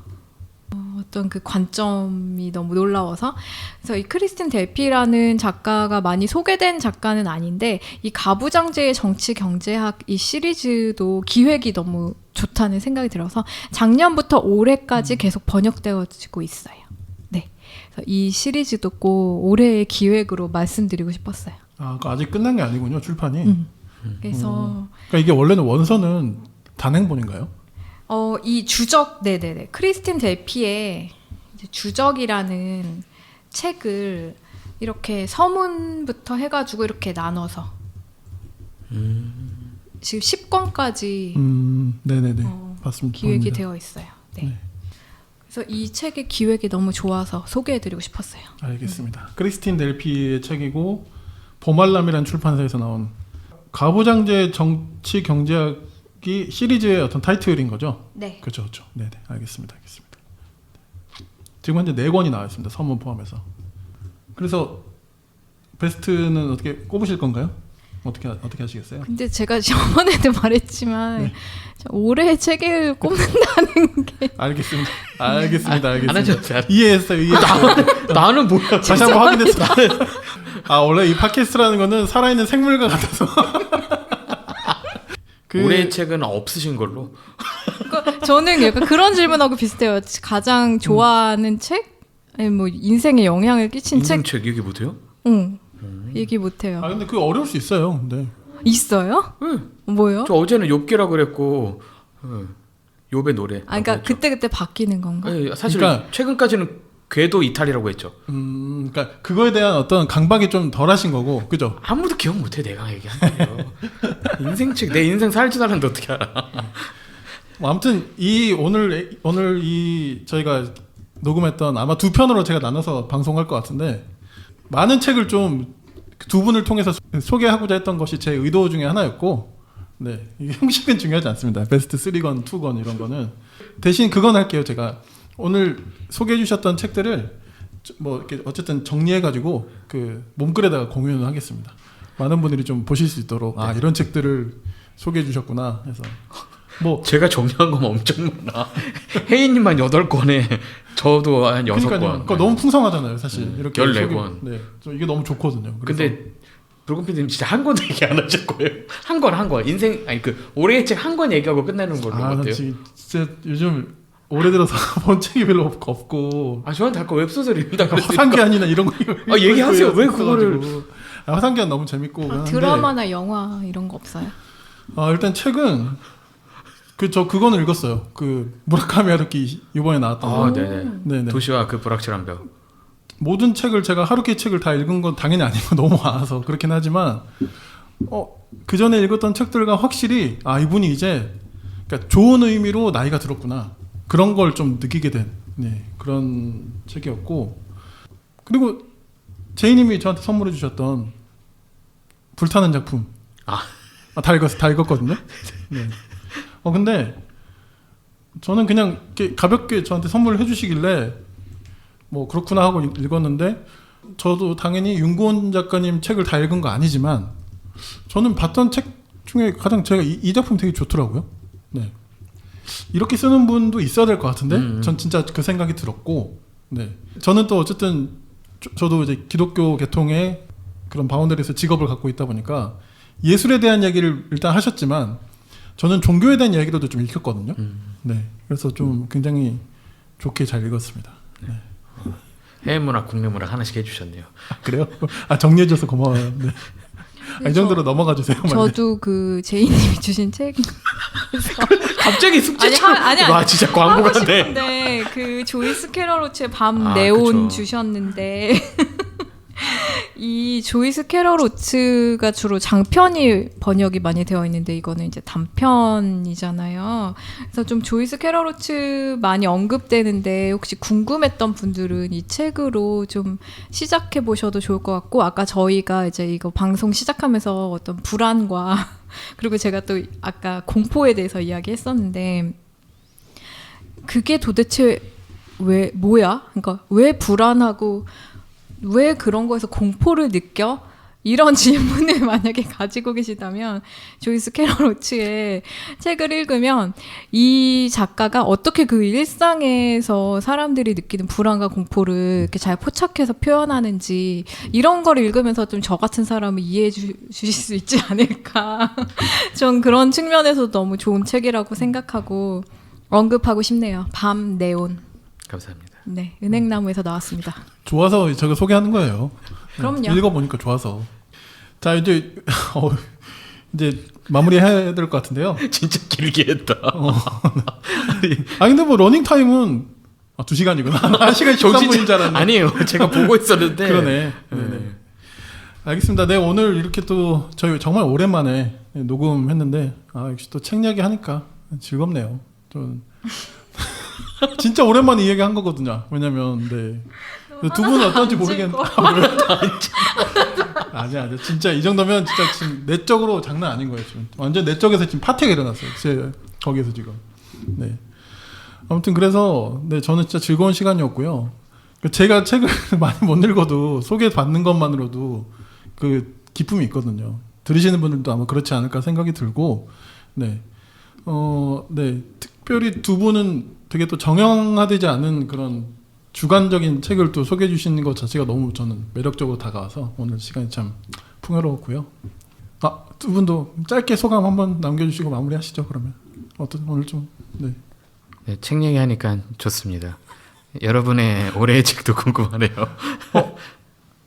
어떤 그 관점이 너무 놀라워서. 그래서 이 크리스틴 델피라는 작가가 많이 소개된 작가는 아닌데, 이 가부장제의 정치 경제학 이 시리즈도 기획이 너무 좋다는 생각이 들어서 작년부터 올해까지 계속 번역되어지고 있어요. 네, 그래서 이 시리즈도 꼭 올해의 기획으로 말씀드리고 싶었어요. 그러니까 아직 끝난 게 아니군요, 출판이. 그래서 그러니까 이게 원래는 원서는 단행본인가요? 이 주적, 네네네. 크리스틴 델피의 이제 주적이라는 책을 이렇게 서문부터 해가지고 이렇게 나눠서 지금 10권까지 네네네. 봤습니다. 기획이 보입니다. 되어 있어요. 네. 네. 그래서 이 책의 기획이 너무 좋아서 소개해드리고 싶었어요. 알겠습니다. 크리스틴 델피의 책이고, 보말람이라는 출판사에서 나온 가부장제 정치 경제학이 시리즈의 어떤 타이틀인 거죠? 네. 그렇죠. 네네. 알겠습니다. 지금 현재 4권이 나와 있습니다. 서문 포함해서. 그래서 베스트는 어떻게 꼽으실 건가요? 어떻게 하시겠어요? 근데 제가 저번에도 말했지만 네. 올해 책을 꼽는다는 게 알겠습니다. 안 하셨어요? 이해했어요. 나는 뭐야? 다시 한번 확인했어요. 원래 이 팟캐스트라는 거는 살아있는 생물과 같아서 올해의 책은 없으신 걸로. 그러니까 저는 약간 그런 질문하고 비슷해요. 가장 좋아하는 책? 아니 뭐 인생에 영향을 끼친 인생 책? 책 얘기 못해요? 응. 얘기 못해요. 아 근데 그거 어려울 수 있어요. 근데 있어요? 응. 뭐요? 저 어제는 욥기라고 그랬고 욥의 노래. 아, 그러니까 그때 바뀌는 건가? 아니, 사실 그러니까- 최근까지는 궤도 이탈이라고 했죠. 그러니까 그거에 대한 어떤 강박이 좀 덜하신 거고, 그죠? 아무도 기억 못해 내가 얘기한 거예요. 인생 책 내 인생 살지도 않았는데 어떻게 알아? 뭐 아무튼 이 오늘 이 저희가 녹음했던 아마 두 편으로 제가 나눠서 방송할 것 같은데 많은 책을 좀 두 분을 통해서 소개하고자 했던 것이 제 의도 중에 하나였고, 네 이게 형식은 중요하지 않습니다. 베스트 3권, 2권 이런 거는 대신 그건 할게요. 제가 오늘 소개해 주셨던 책들을 뭐 이렇게 어쨌든 정리해 가지고 그 몸글에다가 공유를 하겠습니다. 많은 분들이 좀 보실 수 있도록 아 이런 책들을 소개해 주셨구나 해서 뭐 제가 정리한 건 엄청 많아. 혜인님만 8권에 저도 한 6권. 그러니까요. 그거 너무 풍성하잖아요, 사실. 이렇게 14권. 네, 저 이게 너무 좋거든요. 그래서 근데 붉은 PD님 진짜 한 권도 얘기 안 하실 거예요? 한 권. 인생 아니 그 올해의 책 한 권 얘기하고 끝내는 걸로 아, 어때요? 진짜 요즘 오래 들어서 본 책이 별로 없고 아 저한테 아까 웹소설 읽는다 그랬으니까. 화상기한이나 이런 거 아, 얘기하세요. 왜 그거를- 있어가지고. 아, 화상기한 너무 재밌고 하는데 드라마나 영화 이런 거 없어요? 아, 일단 책은 그거는 읽었어요. 그 무라카미 하루키 이번에 나왔던 거. 아 네네. 네네. 도시와 그 불확실한 벽. 모든 책을 제가 하루키 책을 다 읽은 건 당연히 아니고 너무 많아서 그렇긴 하지만 그 전에 읽었던 책들과 확실히 아 이분이 이제 그러니까 좋은 의미로 나이가 들었구나 그런 걸 좀 느끼게 된 그런 책이었고 그리고 제이님이 저한테 선물해 주셨던 불타는 작품 다 읽었거든요. 네. 근데 저는 그냥 이렇게 가볍게 저한테 선물해 주시길래 뭐 그렇구나 하고 읽었는데 저도 당연히 윤고은 작가님 책을 다 읽은 거 아니지만 저는 봤던 책 중에 가장 제가 이 작품 되게 좋더라고요. 네. 이렇게 쓰는 분도 있어야 될 것 같은데 전 진짜 그 생각이 들었고 네. 저는 또 어쨌든 저도 이제 기독교 계통의 그런 바운더리에서 직업을 갖고 있다 보니까 예술에 대한 얘기를 일단 하셨지만 저는 종교에 대한 이야기로도 좀 읽혔거든요. 네. 그래서 좀 굉장히 좋게 잘 읽었습니다. 네. 해외문학, 국내문학 하나씩 해주셨네요. 그래요? 아 정리해줘서 고마워요. 네. 이 정도로 넘어가 주세요. 저도 그 제이님이 주신 책 갑자기 숙제처럼. 아니, 와 진짜 하고 광고가네. 싶은데 그 조이스 캐럴 오츠의 밤 아, 네온 그쵸. 주셨는데 이 조이스 캐럴 오츠가 주로 장편이 번역이 많이 되어 있는데 이거는 이제 단편이잖아요. 그래서 좀 조이스 캐럴 오츠 많이 언급되는데 혹시 궁금했던 분들은 이 책으로 좀 시작해 보셔도 좋을 것 같고 아까 저희가 이제 이거 방송 시작하면서 어떤 불안과 그리고 제가 또 아까 공포에 대해서 이야기했었는데 그게 도대체 왜 뭐야? 그러니까 왜 불안하고 왜 그런 거에서 공포를 느껴? 이런 질문을 만약에 가지고 계시다면 조이스 캐럴 오츠의 책을 읽으면 이 작가가 어떻게 그 일상에서 사람들이 느끼는 불안과 공포를 이렇게 잘 포착해서 표현하는지 이런 걸 읽으면서 좀 저 같은 사람을 이해해 주실 수 있지 않을까. 전 그런 측면에서 너무 좋은 책이라고 생각하고 언급하고 싶네요. 밤 네온. 감사합니다. 네, 은행나무에서 나왔습니다. 좋아서 제가 소개하는 거예요. 그럼요. 읽어보니까 좋아서. 자 이제 이제 마무리해야 될 것 같은데요. 진짜 길게 했다. 아 근데 뭐 러닝 타임은 2시간이구나. 1시간 13분인 줄 알았네. 아니에요. 제가 보고 있었는데. 그러네. 네네. 알겠습니다. 네 오늘 이렇게 또 저희 정말 오랜만에 녹음했는데 역시 또 책 이야기 하니까 즐겁네요. 좀 진짜 오랜만에 이 얘기 한 거거든요. 왜냐면 두 분은 어떤지 모르겠는데 아니야 진짜 이 정도면 진짜 지금 내적으로 장난 아닌 거예요. 지금 완전 내적에서 지금 파티가 일어났어요. 제 거기에서 지금. 네. 아무튼 그래서 저는 진짜 즐거운 시간이었고요. 제가 책을 많이 못 읽어도 소개받는 것만으로도 그 기쁨이 있거든요. 들으시는 분들도 아마 그렇지 않을까 생각이 들고, 네, 특별히 두 분은 되게 또 정형화되지 않은 그런 주관적인 책을 또 소개해 주시는 것 자체가 너무 저는 매력적으로 다가와서 오늘 시간이 참 풍요로웠고요. 두 분도 짧게 소감 한번 남겨주시고 마무리하시죠. 그러면 오늘 좀 네. 네, 책 얘기하니까 좋습니다. 여러분의 올해의 책도 궁금하네요.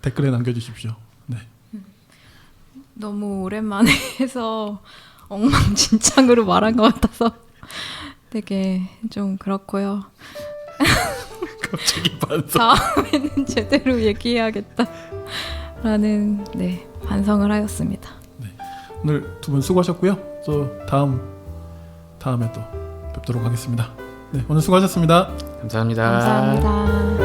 댓글에 남겨주십시오. 네. 너무 오랜만에 해서 엉망진창으로 말한 것 같아서 되게 좀 그렇고요. 갑자기 반성. 다음에는 제대로 얘기해야겠다라는 네, 반성을 하였습니다. 오늘 두 분 수고하셨고요. 또 다음에 또 뵙도록 하겠습니다. 네, 오늘 수고하셨습니다. 감사합니다. 감사합니다.